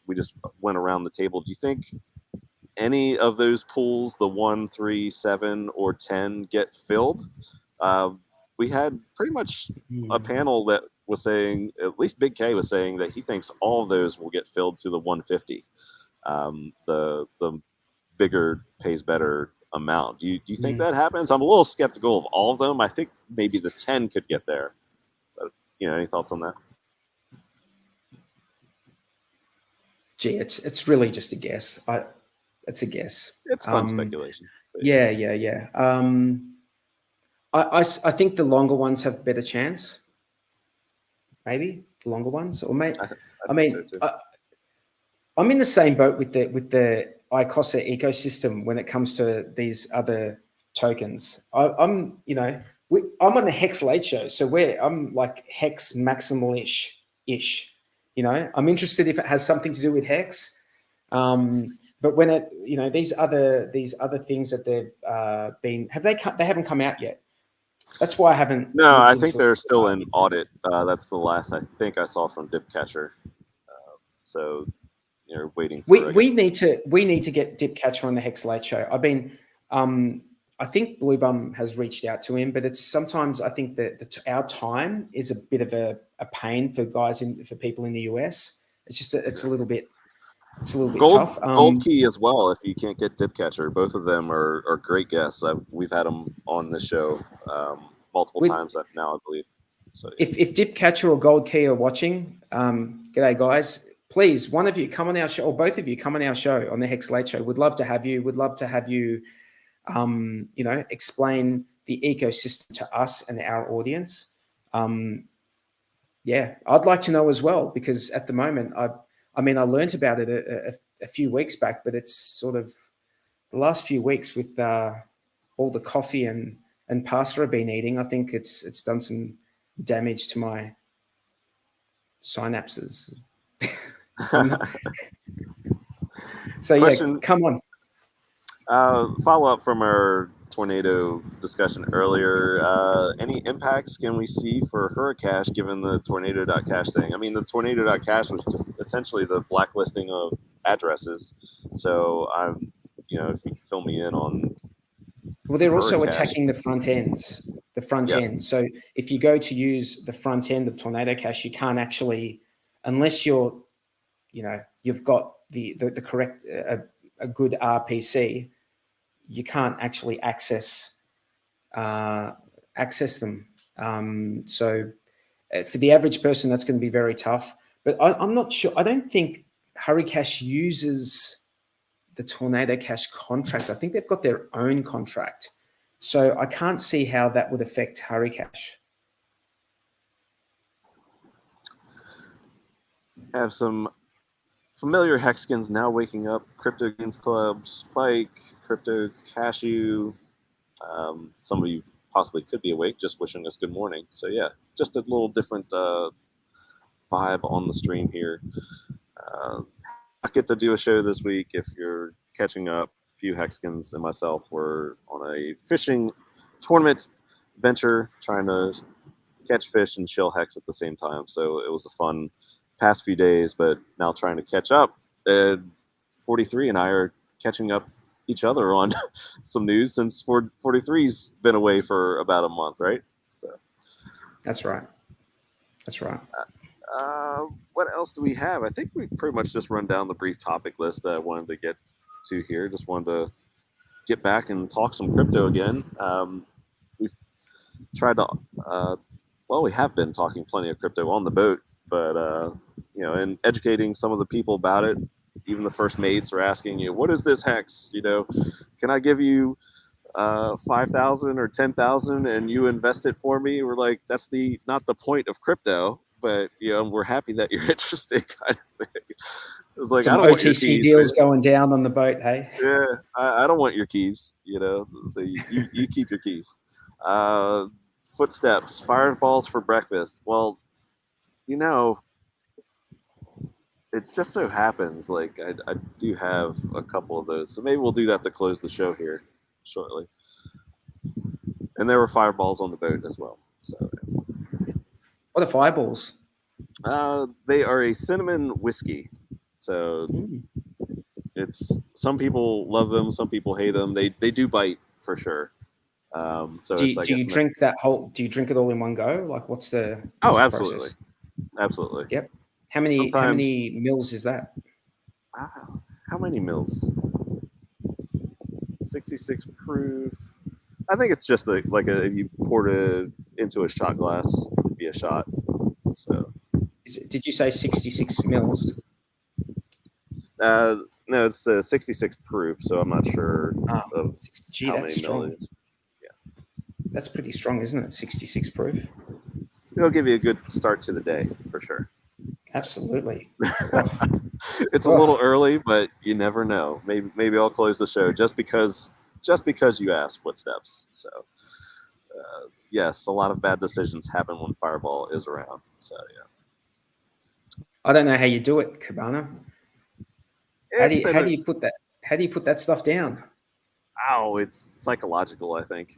We just went around the table. Do you think any of those pools, the 1, 3, 7, or 10, get filled? We had pretty much a panel that was saying, at least Big K was saying, that he thinks all of those will get filled to the 150. The bigger pays better amount. Do you think that happens? I'm a little skeptical of all of them. I think maybe the 10 could get there. But, you know, any thoughts on that? Gee, it's really just a guess. It's a guess. It's fun speculation. Yeah. I think the longer ones have better chance. Maybe the longer ones, or maybe. I mean, so I'm in the same boat with the ICOSA ecosystem when it comes to these other tokens. I'm on the Hex Late Show, so I'm like Hex maximal-ish. You know, I'm interested if it has something to do with Hex. But when it, you know, these other things that they've been, they haven't come out yet. That's why I haven't. No, I think they're still in audit. That's the last I think I saw from Dipcatcher. So you're waiting. We need to get Dipcatcher on the Hex Late Show. I've been. I think Bluebum has reached out to him, but it's sometimes I think that our time is a bit of a pain for people in the US. It's just it's a little bit tough. Gold Key as well. If you can't get Dipcatcher, both of them are great guests. We've had them on the show multiple times now, I believe. So if Dipcatcher or Gold Key are watching, g'day guys. Please, one of you come on our show, or both of you come on our show on the Hex Late Show. We'd love to have you. We'd love to have you. Explain the ecosystem to us and our audience. Yeah, I'd like to know as well, because at the moment, I learned about it a few weeks back, but it's sort of the last few weeks with all the coffee and pasta I've been eating. I think it's done some damage to my synapses. So Question, yeah, come on. Follow up from our tornado discussion earlier. Any impacts can we see for Hurricash given the tornado.cash thing? I mean, the tornado.cash was just essentially the blacklisting of addresses. So if you can fill me in on. Well, they're also attacking the front end. End. So if you go to use the front end of Tornado Cash, you can't actually, unless you've got the correct a good RPC, you can't actually access them. So for the average person, that's going to be very tough. But I'm not sure. I don't think Hurricash uses the Tornado Cash contract. I think they've got their own contract. So I can't see how that would affect Hurricash. Have some familiar Hexkins now waking up. Crypto Gains Club, Spike, Crypto Cashew. Some of you possibly could be awake, just wishing us good morning. So yeah, just a little different vibe on the stream here. I get to do a show this week. If you're catching up, a few Hexkins and myself were on a fishing tournament venture, trying to catch fish and chill Hex at the same time. So it was a fun past few days, but now trying to catch up. 43 and I are catching up each other on some news since 43's been away for about a month, right? So that's right. What else do we have? I think we pretty much just run down the brief topic list that I wanted to get to here. Just wanted to get back and talk some crypto again. We've tried to well, we have been talking plenty of crypto on the boat, but and educating some of the people about it. Even the first mates are asking you, "What is this hex? Can I give you 5,000 or 10,000 and you invest it for me?" We're like, that's not the point of crypto, but we're happy that you're interested, kind of thing. It was like, I Some don't want your OTC keys, deals man. going down on the boat, hey? Yeah, I don't want your keys. So you keep your keys. Uh, Footsteps, fireballs for breakfast. Well, you know, it just so happens like I do have a couple of those, so maybe we'll do that to close the show here shortly. And there were fireballs on the boat as well. So What are fireballs? they are a cinnamon whiskey. So it's some people love them, some people hate them. They do bite for sure. So it's I Do guess you drink that whole? Do you drink it all in one go? Like, what's the absolutely, process? absolutely. Yep. How Sometimes many mils is that? how many mils? 66 proof. I think it's just if you poured it into a shot glass, it'd be a shot. So Did you say 66 mils? no, it's 66 proof, so I'm not sure of Gee, how that's many strong. milliliters. That's pretty strong, isn't it? 66 proof. It'll give you a good start to the day for sure. Absolutely. Oh, It's a little early, but you never know. Maybe I'll close the show just because you asked Footsteps. So yes, a lot of bad decisions happen when Fireball is around. So yeah, I don't know how you do it, Cabana. it's How do you put that? How do you put that stuff down? it's psychological, I think.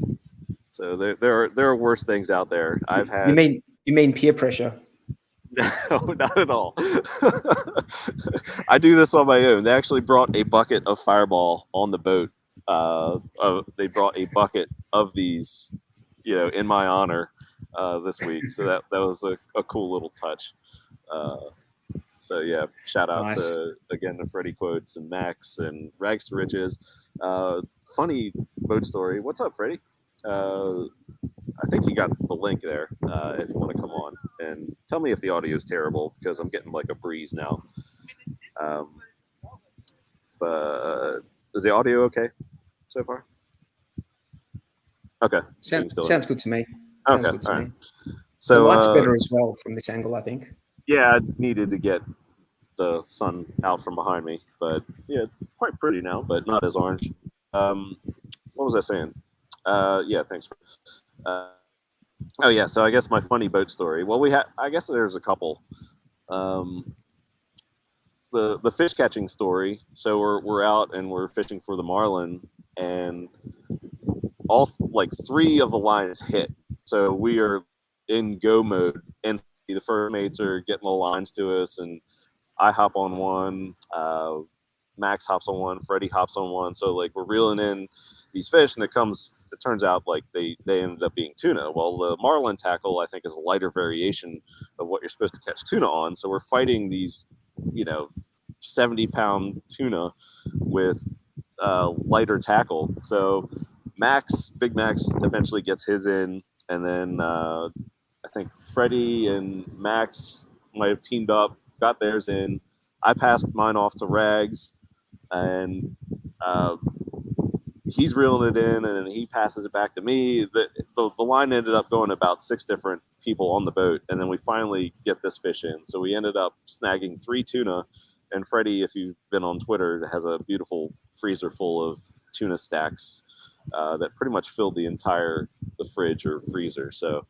So there are worse things out there. I've You had mean peer pressure? no, not at all. I do this on my own. They actually brought a bucket of Fireball on the boat. They brought a bucket of these, in my honor this week. So that was a cool little touch. Uh, so yeah, shout out Nice. to Freddie Quotes and Max and Rags to Riches. Funny boat story. What's up, Freddie? I think you got the link there if you want to come on and tell me if the audio is terrible because I'm getting like a breeze now. But is the audio okay so far? Okay. Sounds good to me. Okay. Sounds good to me. So The light's better as well from this angle, I think. yeah, I needed to get the sun out from behind me, but yeah, it's quite pretty now, but not as orange. What was I saying? Yeah, thanks. Oh yeah, so I guess my funny boat story. Well, I guess there's a couple. Um, the fish catching story. So we're out and we're fishing for the marlin, and all like three of the lines hit. So we are in go mode, and the first mates are getting the lines to us, and I hop on one. Max hops on one. Freddie hops on one. So like we're reeling in these fish, and it turns out like they ended up being tuna. Well, the marlin tackle I think is a lighter variation of what you're supposed to catch tuna on. So we're fighting these, 70-pound tuna with lighter tackle. So Big Max, eventually gets his in, and then I think Freddie and Max might have teamed up, got theirs in. I passed mine off to Rags, and uh, he's reeling it in, and then he passes it back to me. The line ended up going to about 6 different people on the boat, and then we finally get this fish in. So we ended up snagging 3 tuna, and Freddie, if you've been on Twitter, has a beautiful freezer full of tuna stacks that pretty much filled the fridge or freezer. So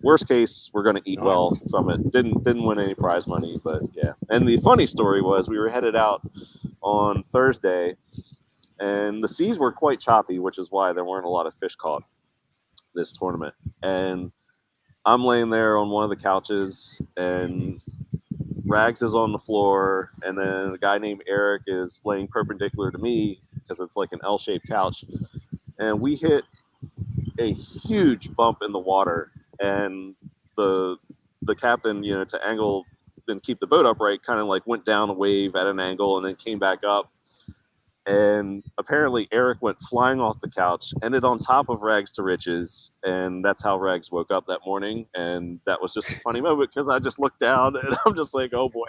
worst case, we're going to eat well from it. Didn't win any prize money, but yeah. And the funny story was we were headed out on Thursday, and the seas were quite choppy, which is why there weren't a lot of fish caught this tournament. And I'm laying there on one of the couches, and Rags is on the floor, and then a guy named Eric is laying perpendicular to me because it's like an L-shaped couch, and we hit a huge bump in the water, and the captain, to angle and keep the boat upright, kind of like went down a wave at an angle and then came back up, And apparently Eric went flying off the couch, ended on top of Rags to Riches, and that's how Rags woke up that morning. And that was just a funny moment because I just looked down and I'm just like, oh boy.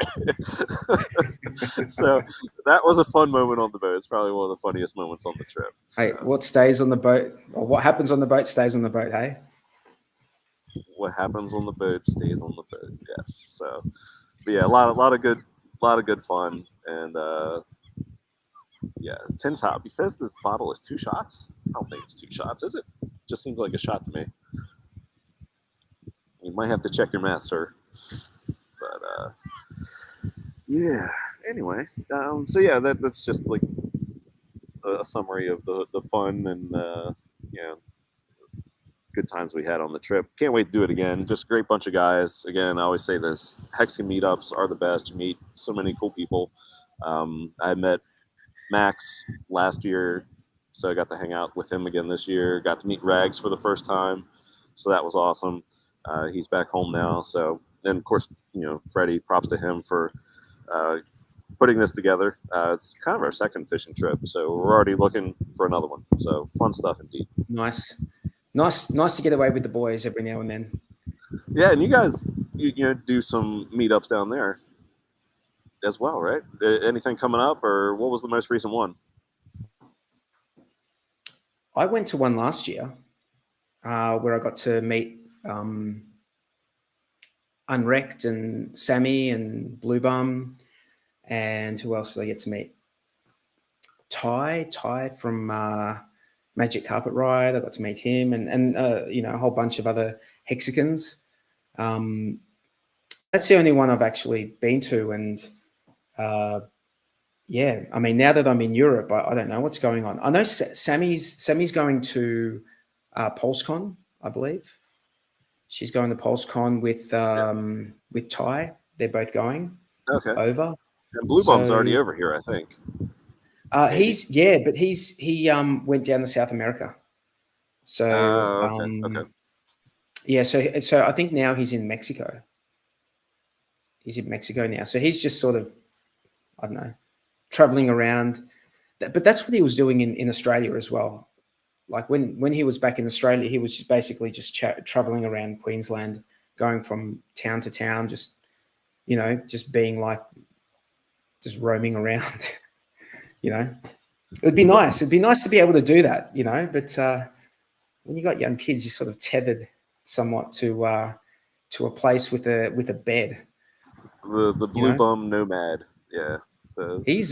So that was a fun moment on the boat. It's probably one of the funniest moments on the trip. Hey, what stays on the boat, or what happens on the boat stays on the boat, hey? What happens on the boat stays on the boat. Yes. So, but yeah, a lot of good fun, and yeah, 10 top. He says this bottle is 2 shots. I don't think it's 2 shots, is it? Just seems like a shot to me. You might have to check your math, sir. But yeah. Anyway, so yeah, that's just like a summary of the fun and good times we had on the trip. Can't wait to do it again. Just a great bunch of guys. Again, I always say this: Hexi meetups are the best. You meet so many cool people. I met Max last year, so I got to hang out with him again this year. Got to meet Rags for the first time, so that was awesome. He's back home now, so and of course, Freddie. Props to him for putting this together. It's kind of our second fishing trip, so we're already looking for another one. So fun stuff indeed. Nice to get away with the boys every now and then. Yeah, and you guys, do some meetups down there as well, right? Anything coming up, or what was the most recent one? I went to one last year where I got to meet Unwrecked and Sammy and Blue Bum, and who else did I get to meet? Ty from Magic Carpet Ride. I got to meet him, and a whole bunch of other Hexicans. That's the only one I've actually been to, and yeah, I mean, now that I'm in Europe, I don't know what's going on. I know Sammy's going to PulseCon, I believe. She's going to PulseCon with Ty. They're both going over. And Blue Bum's already over here, I think. He went down to South America. So okay. Yeah, so I think now he's in Mexico. He's in Mexico now. So he's just sort of, I don't know, traveling around. But that's what he was doing in Australia as well. Like when he was back in Australia, he was basically just traveling around Queensland, going from town to town, just being like, just roaming around. It'd be nice. It'd be nice to be able to do that, But when you got young kids, you're sort of tethered somewhat to a place with a bed. The Blue Bum Nomad, yeah. So he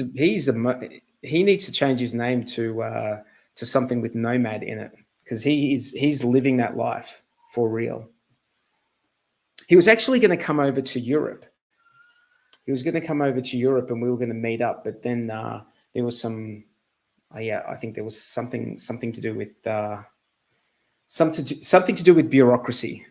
needs to change his name to something with nomad in it, because he's living that life for real. He was actually going to come over to Europe. And we were going to meet up, but then there was some. I think there was something to do with something to do with bureaucracy.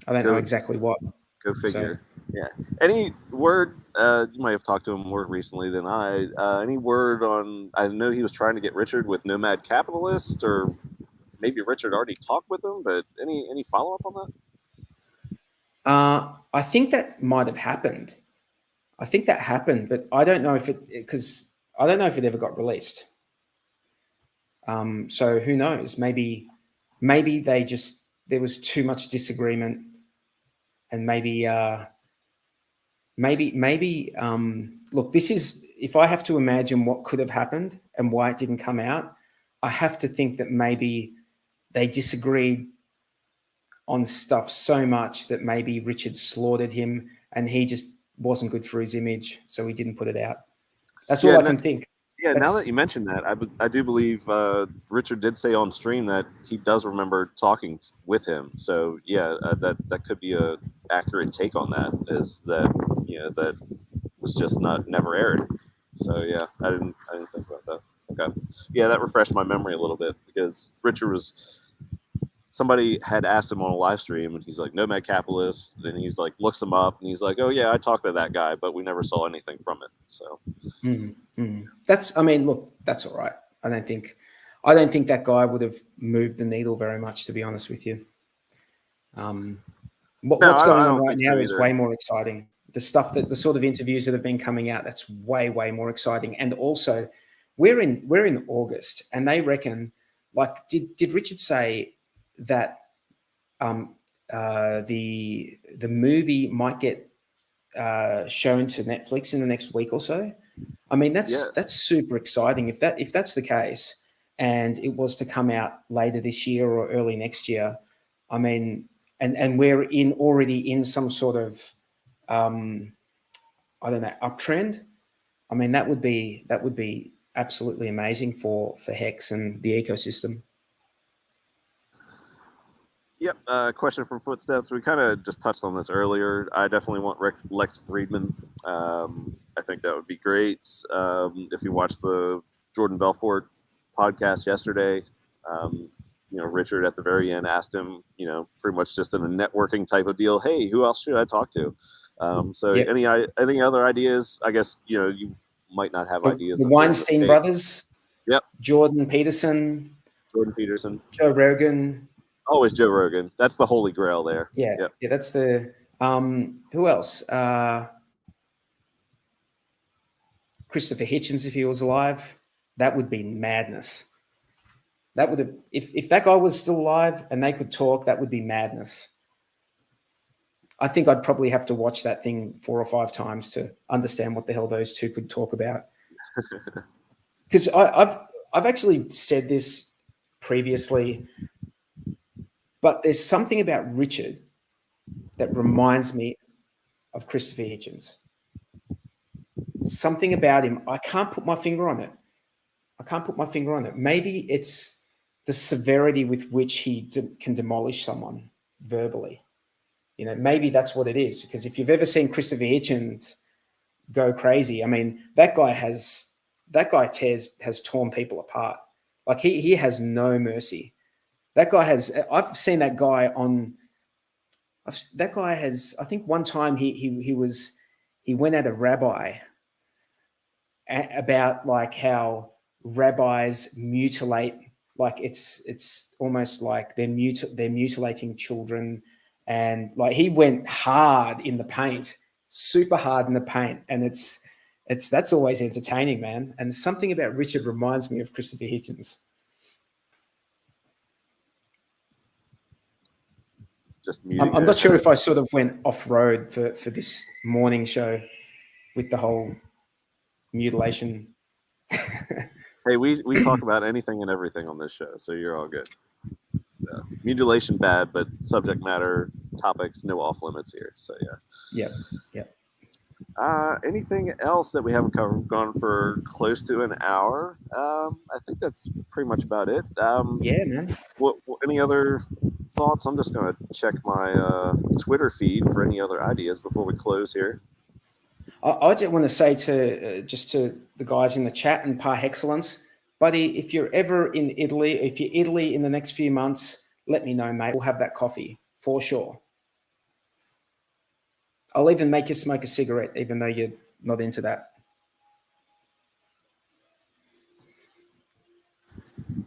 I don't know exactly what. Go figure. Yeah. Any word? You might have talked to him more recently than I. Any word on? I know he was trying to get Richard with Nomad Capitalist, or maybe Richard already talked with him. But any follow up on that? I think that might have happened. But I don't know if it ever got released. So who knows? Maybe there was too much disagreement, and maybe look, this is, if I have to imagine what could have happened and why it didn't come out, I have to think that maybe they disagreed on stuff so much that maybe Richard slaughtered him and he just wasn't good for his image, so he didn't put it out. That's all I can think. Yeah, now that you mentioned that, I do believe Richard did say on stream that he does remember talking with him. So yeah, that could be a accurate take on that. Is that that was just never aired. So yeah, I didn't think about that. Okay, yeah, that refreshed my memory a little bit, because Richard somebody had asked him on a live stream, and he's like, Nomad Capitalist, and he's like, looks him up, and he's like, oh yeah, I talked to that guy, but we never saw anything from it. So that's all right. I don't think that guy would have moved the needle very much, to be honest with you. What's going on right now is way more exciting the stuff that the sort of interviews that have been coming out, that's way more exciting. And also, we're in August, and they reckon, like, did Richard say that the movie might get shown to Netflix in the next week or so? I mean, that's super exciting. If that's the case, and it was to come out later this year or early next year, I mean, and we're already in some sort of I don't know, uptrend. I mean, that would be absolutely amazing for Hex and the ecosystem. Yep. Question from Footsteps. We kind of just touched on this earlier. I definitely want Lex Friedman. I think that would be great. If you watched the Jordan Belfort podcast yesterday, Richard at the very end asked him, pretty much just in a networking type of deal, hey, who else should I talk to? So yep. Any other ideas? I guess, you might not have ideas. The Weinstein brothers. Yep. Jordan Peterson. Joe Rogan. Always Joe Rogan. That's the holy grail there. Yeah. Yep. Yeah, that's the who else? Christopher Hitchens, if he was alive. That would be madness. That would have, if that guy was still alive and they could talk, that would be madness. I think I'd probably have to watch that thing 4 or 5 times to understand what the hell those two could talk about. Because I've actually said this previously, but there's something about Richard that reminds me of Christopher Hitchens. Something about him, I can't put my finger on it. Maybe it's the severity with which he can demolish someone verbally. Maybe that's what it is. Because if you've ever seen Christopher Hitchens go crazy, I mean, that guy has torn people apart. Like he has no mercy. I've seen that guy I think one time he went at a rabbi about like how rabbis mutilate, like it's almost like they're mutilating children, and like he went hard in the paint, super hard in the paint, and that's always entertaining, man. And something about Richard reminds me of Christopher Hitchens. I'm not sure if I sort of went off road for this morning show with the whole mutilation. Hey, we talk about anything and everything on this show, so you're all good. Mutilation bad, but subject matter topics no off limits here. So yeah. Anything else that we haven't covered? We've gone for close to an hour. I think that's pretty much about it. Yeah, man. What any other thoughts? I'm just going to check my Twitter feed for any other ideas before we close here. I just want to say to the guys in the chat and par excellence, buddy, if you're ever in Italy, if you're Italy in the next few months, let me know, mate. We'll have that coffee for sure. I'll even make you smoke a cigarette, even though you're not into that.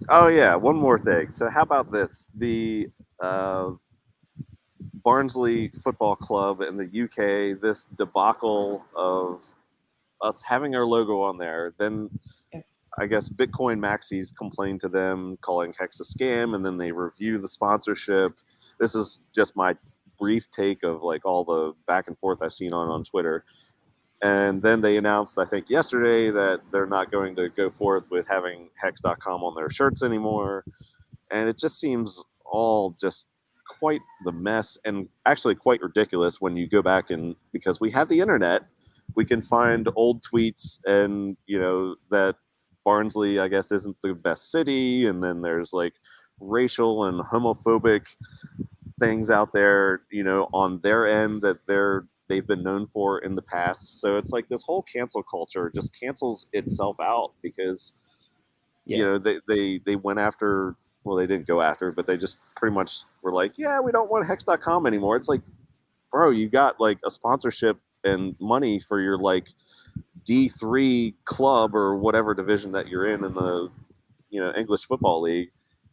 Oh, yeah. One more thing. So how about this? The Barnsley Football Club in the UK, this debacle of us having our logo on there. Then I guess Bitcoin Maxis complained to them, calling Hex a scam, and then they review the sponsorship. This is just my brief take of like all the back and forth I've seen on Twitter. And then they announced, I think yesterday, that they're not going to go forth with having hex.com on their shirts anymore. And it just seems all just quite the mess, and actually quite ridiculous when you go back, and because we have the internet, we can find old tweets and, that Barnsley, I guess, isn't the best city. And then there's like racial and homophobic things out there, on their end that they've been known for in the past. So it's like this whole cancel culture just cancels itself out because, they went after, well, they didn't go after, but they just pretty much were like, yeah, we don't want hex.com anymore. It's like, bro, you got like a sponsorship and money for your like D3 club or whatever division that you're in the, English Football League.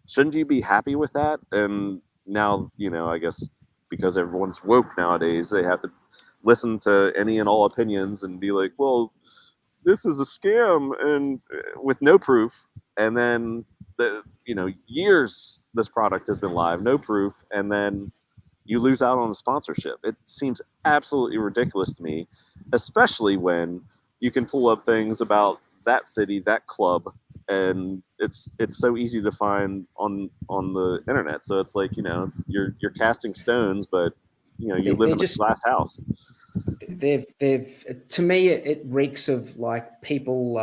Shouldn't you be happy with that? And now, I guess because everyone's woke nowadays, they have to listen to any and all opinions and be like, well, this is a scam, and with no proof. And then years this product has been live, no proof, and then you lose out on the sponsorship. It seems absolutely ridiculous to me, especially when you can pull up things about that city, that club, and it's so easy to find on the internet. So it's like, you're casting stones, but you live they're in a just glass house. they've to me it reeks of like people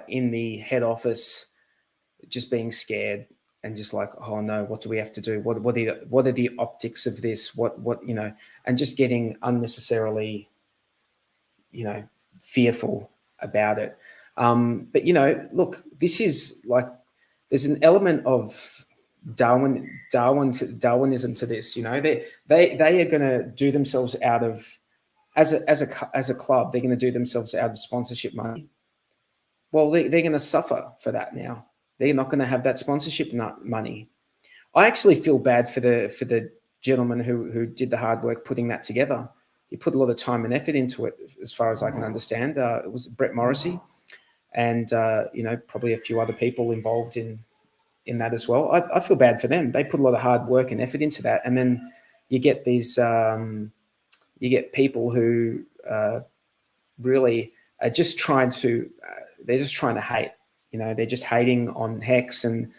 in the head office just being scared and just like, oh no, what do we have to do? What are the optics of this? What and just getting unnecessarily, fearful about it. But look, this is like there's an element of Darwinism to this. They are going to do themselves out of as a club. They're going to do themselves out of sponsorship money. Well, they're going to suffer for that now. They're not going to have that sponsorship money. I actually feel bad for the gentleman who did the hard work putting that together. He put a lot of time and effort into it, as far as I can understand. It was Brett Morrissey, and probably a few other people involved in that as well. I feel bad for them. They put a lot of hard work and effort into that, and then you get these you get people who really are just trying to they're just trying to hate. They're just hating on Hex, and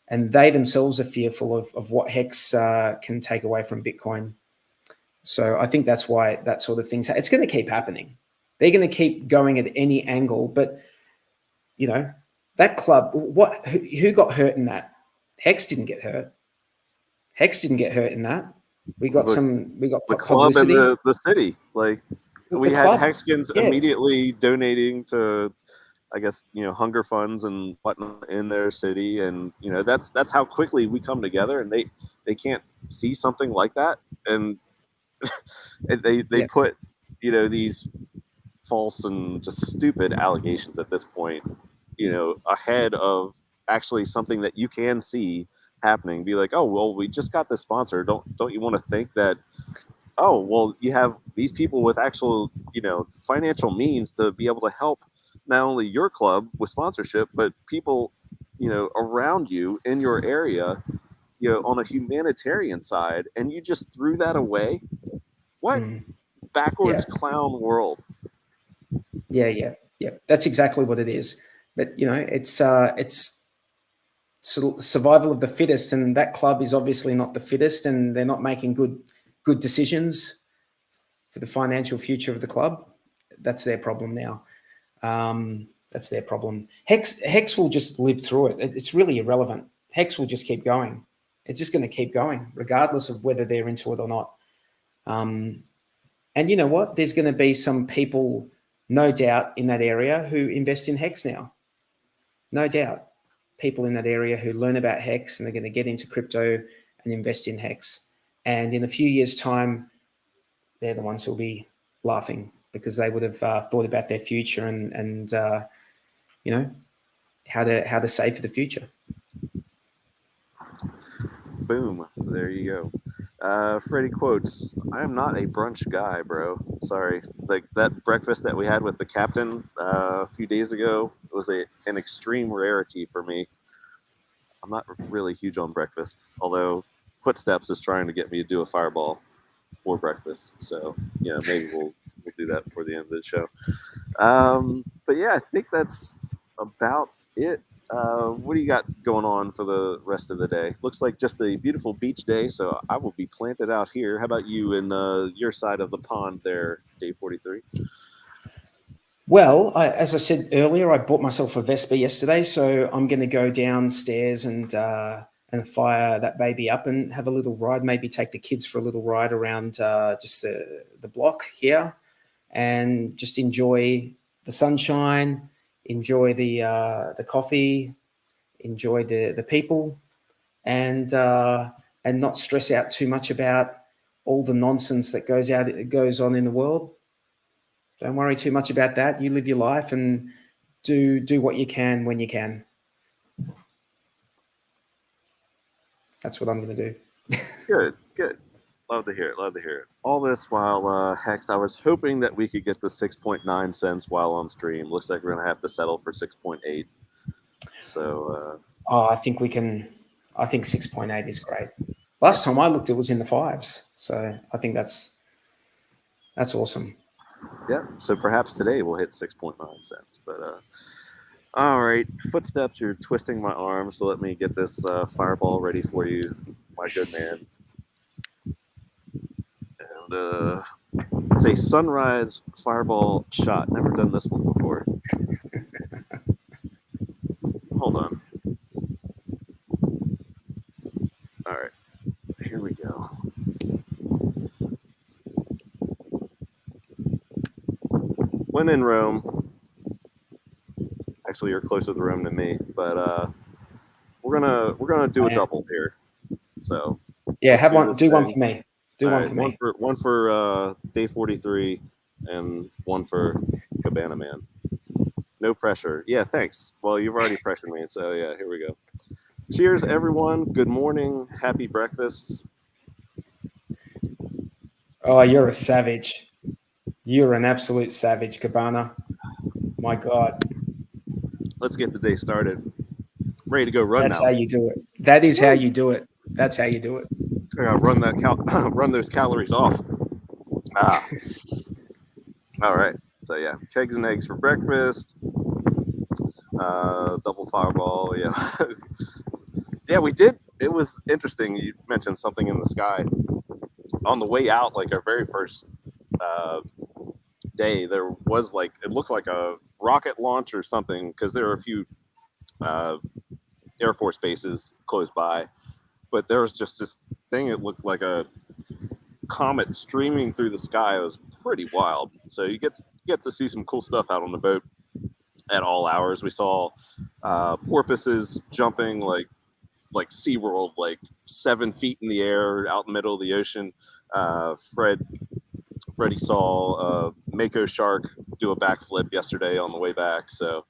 they themselves are fearful of what Hex can take away from Bitcoin. So I think that's why that sort of thing's it's going to keep happening. They're going to keep going at any angle, but that club, who got hurt in that? Hex didn't get hurt. Hex didn't get hurt in that. We got the club publicity. and the city. Like we had club, Hexkins immediately donating to, I guess, hunger funds and whatnot in their city, and that's how quickly we come together, and they can't see something like that, and they put these false and just stupid allegations at this point, ahead of actually something that you can see happening. Be like, oh well, we just got this sponsor. Don't you want to think that? Oh well, you have these people with actual financial means to be able to help not only your club with sponsorship, but people around you in your area, on a humanitarian side, and you just threw that away. What backwards clown world? Yeah. That's exactly what it is. But it's survival of the fittest, and that club is obviously not the fittest, and they're not making good decisions for the financial future of the club. That's their problem now. That's their problem. Hex will just live through it. It's really irrelevant. Hex will just keep going. It's just going to keep going, regardless of whether they're into it or not. And you know what? There's going to be some people, no doubt, in that area who invest in Hex now. No doubt. People in that area who learn about Hex and they're going to get into crypto and invest in Hex. And in a few years' time, they're the ones who'll be laughing because they would have thought about their future and how to save for the future. Boom. There you go. Freddie quotes, I am not a brunch guy, bro. Sorry. Like that breakfast that we had with the captain a few days ago was an extreme rarity for me. I'm not really huge on breakfast, although Footsteps is trying to get me to do a fireball for breakfast. So, maybe we'll do that before the end of the show. But yeah, I think that's about it. What do you got going on for the rest of the day? Looks like just a beautiful beach day, so I will be planted out here. How about you in your side of the pond there, Day 43? Well, as I said earlier, I bought myself a Vespa yesterday, so I'm going to go downstairs and fire that baby up and have a little ride. Maybe take the kids for a little ride around just the block here, and just enjoy the sunshine, enjoy the coffee, enjoy the people, and not stress out too much about all the nonsense that goes on in the world. Don't worry too much about that. You live your life and do what you can when you can. That's what I'm going to do. Good. Love to hear it. Love to hear it. All this while, Hex, I was hoping that we could get the 6.9 cents while on stream. Looks like we're going to have to settle for 6.8. So, I think we can. I think 6.8 is great. Last time I looked, it was in the fives. So I think that's awesome. yeah. So perhaps today we'll hit 6.9 cents. But, all right. Footsteps, you're twisting my arm. So let me get this fireball ready for you, my good man. And, it's a sunrise fireball shot. Never done this one before. Hold on. All right. Here we go. When in Rome. Actually, you're closer to the Rome than me, but we're gonna do a double here. So yeah, have one. Do one thing. for me. Do All one right, for me. One for day 43, and one for Cabana Man. No pressure. Yeah, thanks. Well, you've already pressured me, so yeah, here we go. Cheers, everyone. Good morning. Happy breakfast. Oh, you're a savage. You're an absolute savage, Cabana. My God. Let's get the day started. I'm ready to go run That's now. how you do it. That is how you do it. That's how you do it. I gotta run run those calories off. Ah. All right. So yeah, kegs and eggs for breakfast. Double fireball. Yeah. Yeah, we did. It was interesting. You mentioned something in the sky on the way out. Like our very first uh, day, there was like it looked like a rocket launch or something because there were a few uh, Air Force bases close by, but there was just this thing. It looked like a comet streaming through the sky. It was pretty wild. So you get to see some cool stuff out on the boat at all hours. We saw porpoises jumping like SeaWorld, like 7 feet in the air out in the middle of the ocean. Freddie saw a mako shark do a backflip yesterday on the way back. So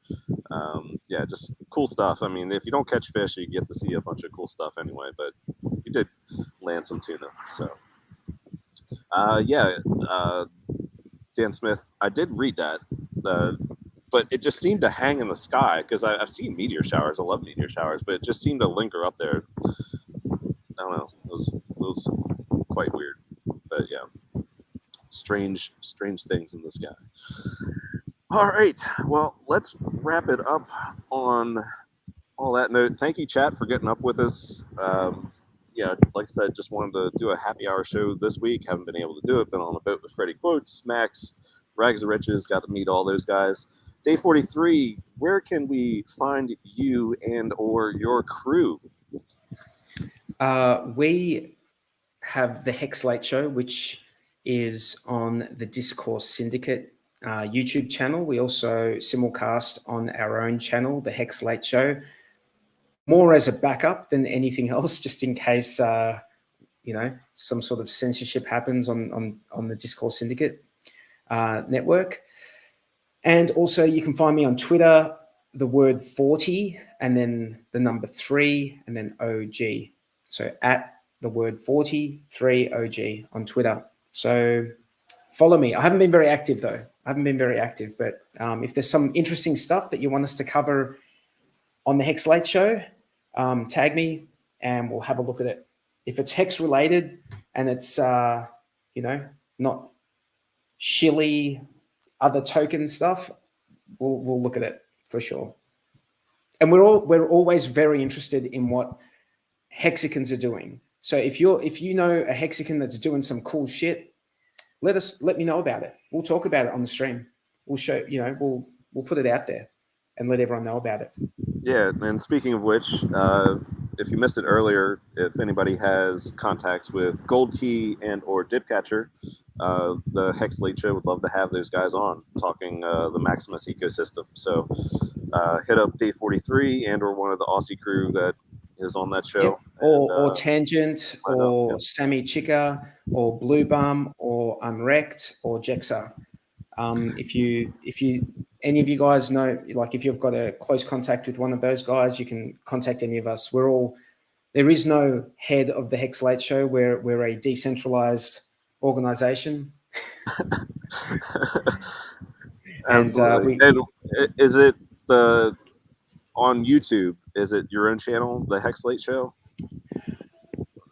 yeah, just cool stuff. I mean, if you don't catch fish, you get to see a bunch of cool stuff anyway. But you did land some tuna. So yeah, Dan Smith, I did read that. But it just seemed to hang in the sky because I've seen meteor showers. I love meteor showers, but it just seemed to linger up there. I don't know. It was quite weird, but yeah, strange things in the sky. All right, well, let's wrap it up on all that note. Thank you, chat, for getting up with us. Yeah, like I said, just wanted to do a happy hour show this week. Haven't been able to do it. Been on a boat with Freddie Quotes, Max, Rags to Riches. Got to meet all those guys. Day 43. Where can we find you and or your crew? We have the Hex Late Show, which is on the Discourse Syndicate YouTube channel. We also simulcast on our own channel, the Hex Late Show, more as a backup than anything else, just in case some sort of censorship happens on the Discourse Syndicate network. And also, you can find me on Twitter, the word 40, and then the number 3, and then OG. So at the word 43 OG on Twitter. So follow me. I haven't been very active, though. But if there's some interesting stuff that you want us to cover on the Hex Late Show, tag me and we'll have a look at it. If it's Hex related and it's, not shilly, other token stuff, we'll look at it for sure. And we're always very interested in what hexagons are doing. So if you know a hexagon that's doing some cool shit, let me know about it. We'll talk about it on the stream. We'll show, we'll put it out there and let everyone know about it. Yeah, and speaking of which, if you missed it earlier, if anybody has contacts with Gold Key and or Dipcatcher, the Hex Late Show would love to have those guys on talking the Maximus ecosystem. So hit up Day 43 and or one of the Aussie crew that is on that show. Yep. Or Tangent, or Sammy Chica, or Blue Bum, or Unwrecked, or Jexa. If you any of you guys know, like if you've got a close contact with one of those guys, you can contact any of us. We're all There is no head of the Hex Late Show. We're a decentralized organization. Absolutely. And is it on YouTube? Is it your own channel, the Hex Late Show?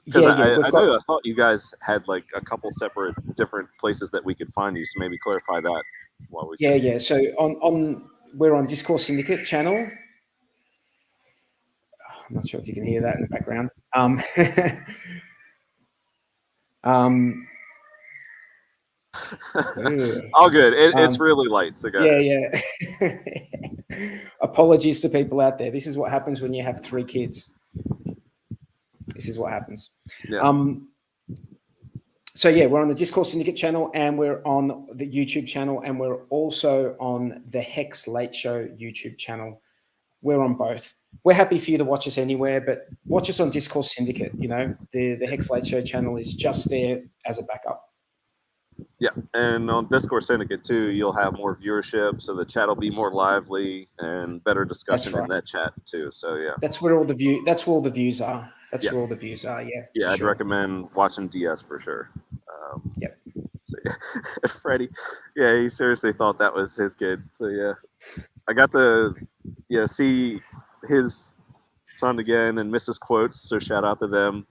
Because I thought you guys had like a couple separate different places that we could find you. So maybe clarify that while we. Yeah. So we're on Discourse Syndicate channel. I'm not sure if you can hear that in the background. All good. It's really light. So go ahead. Yeah. Apologies to people out there. This is what happens when you have 3 kids. This is what happens. Yeah. So yeah, we're on the Discourse Syndicate channel, and we're on the YouTube channel, and we're also on the Hex Late Show YouTube channel. We're on both. We're happy for you to watch us anywhere, but watch us on Discourse Syndicate. You know, the Hex Late Show channel is just there as a backup. Yeah, and on Discourse Syndicate too, you'll have more viewership, so the chat will be more lively and better discussion in that chat too. So yeah, that's where all the views are. That's where all the views are. Yeah. Yeah, I'd recommend watching DS for sure. Yep. So, yeah. Freddie, yeah, he seriously thought that was his kid. So yeah, I got to see his son again and Mrs. Quotes. So shout out to them.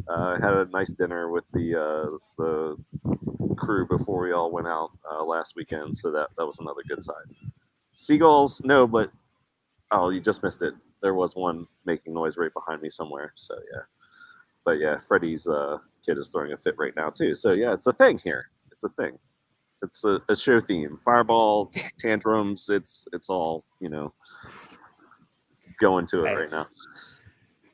Had a nice dinner with the crew before we all went out last weekend. So that was another good sign. Seagulls, no, but you just missed it. There was one making noise right behind me somewhere. So yeah, but yeah, Freddie's kid is throwing a fit right now too. So yeah, it's a thing here. It's a thing. It's a show theme. Fireball, tantrums. It's all going to it right now.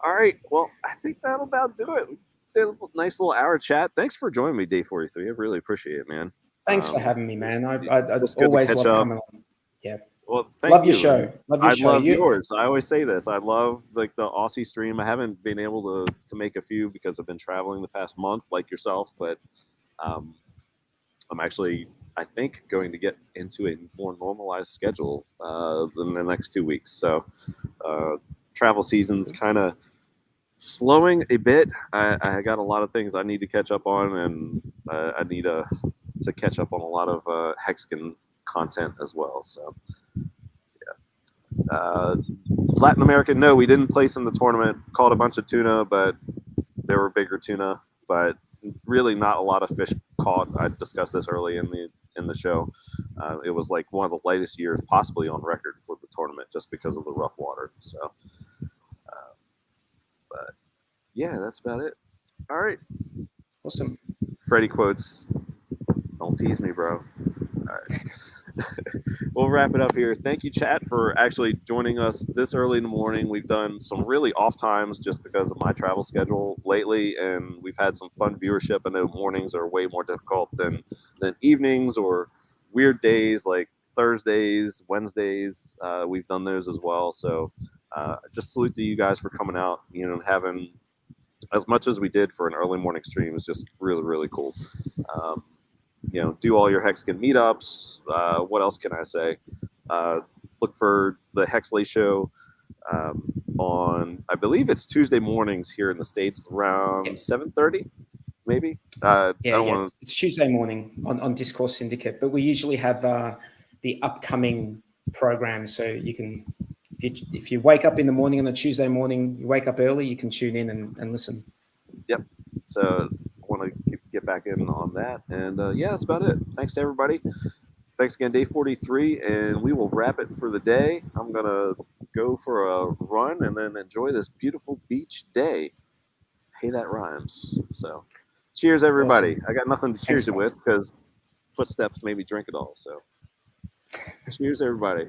All right. Well, I think that'll about do it. We did a nice little hour chat. Thanks for joining me, Day 43. I really appreciate it, man. Thanks for having me, man. I always love coming on. Yeah. Well, love your show. Love your show. I love yours. I always say this. I love like the Aussie stream. I haven't been able to make a few because I've been traveling the past month, like yourself. But I'm actually, I think, going to get into a more normalized schedule in the next 2 weeks. So travel season's kind of slowing a bit. I got a lot of things I need to catch up on, and I need to catch up on a lot of Hexagon content as well. So yeah, Latin America, no, we didn't place in the tournament. Caught a bunch of tuna, but there were bigger tuna, but really not a lot of fish caught. I discussed this early in the show. It was like one of the lightest years possibly on record for the tournament just because of the rough water. So but yeah, that's about it. All right, awesome. Freddie Quotes, don't tease me, bro. All right. We'll wrap it up here. Thank you, chat, for actually joining us this early in the morning. We've done some really off times just because of my travel schedule lately, and we've had some fun viewership. I know mornings are way more difficult than evenings or weird days like Thursdays, Wednesdays. We've done those as well. So just salute to you guys for coming out, and having as much as we did for an early morning stream is just really, really cool. Do all your Hexagon meetups. What else can I say? Look for the Hexley show on, I believe it's Tuesday mornings here in the States around 7:30, maybe. It's Tuesday morning on Discourse Syndicate, but we usually have the upcoming program, so you can, if you wake up in the morning on a Tuesday morning, you wake up early, you can tune in and listen. Yep. So I want to get back in on that. And yeah, that's about it. Thanks to everybody. Thanks again, Day 43. And we will wrap it for the day. I'm going to go for a run and then enjoy this beautiful beach day. Hey, that rhymes. So cheers, everybody. Awesome. I got nothing to cheers you with because footsteps made me drink it all. So cheers, everybody.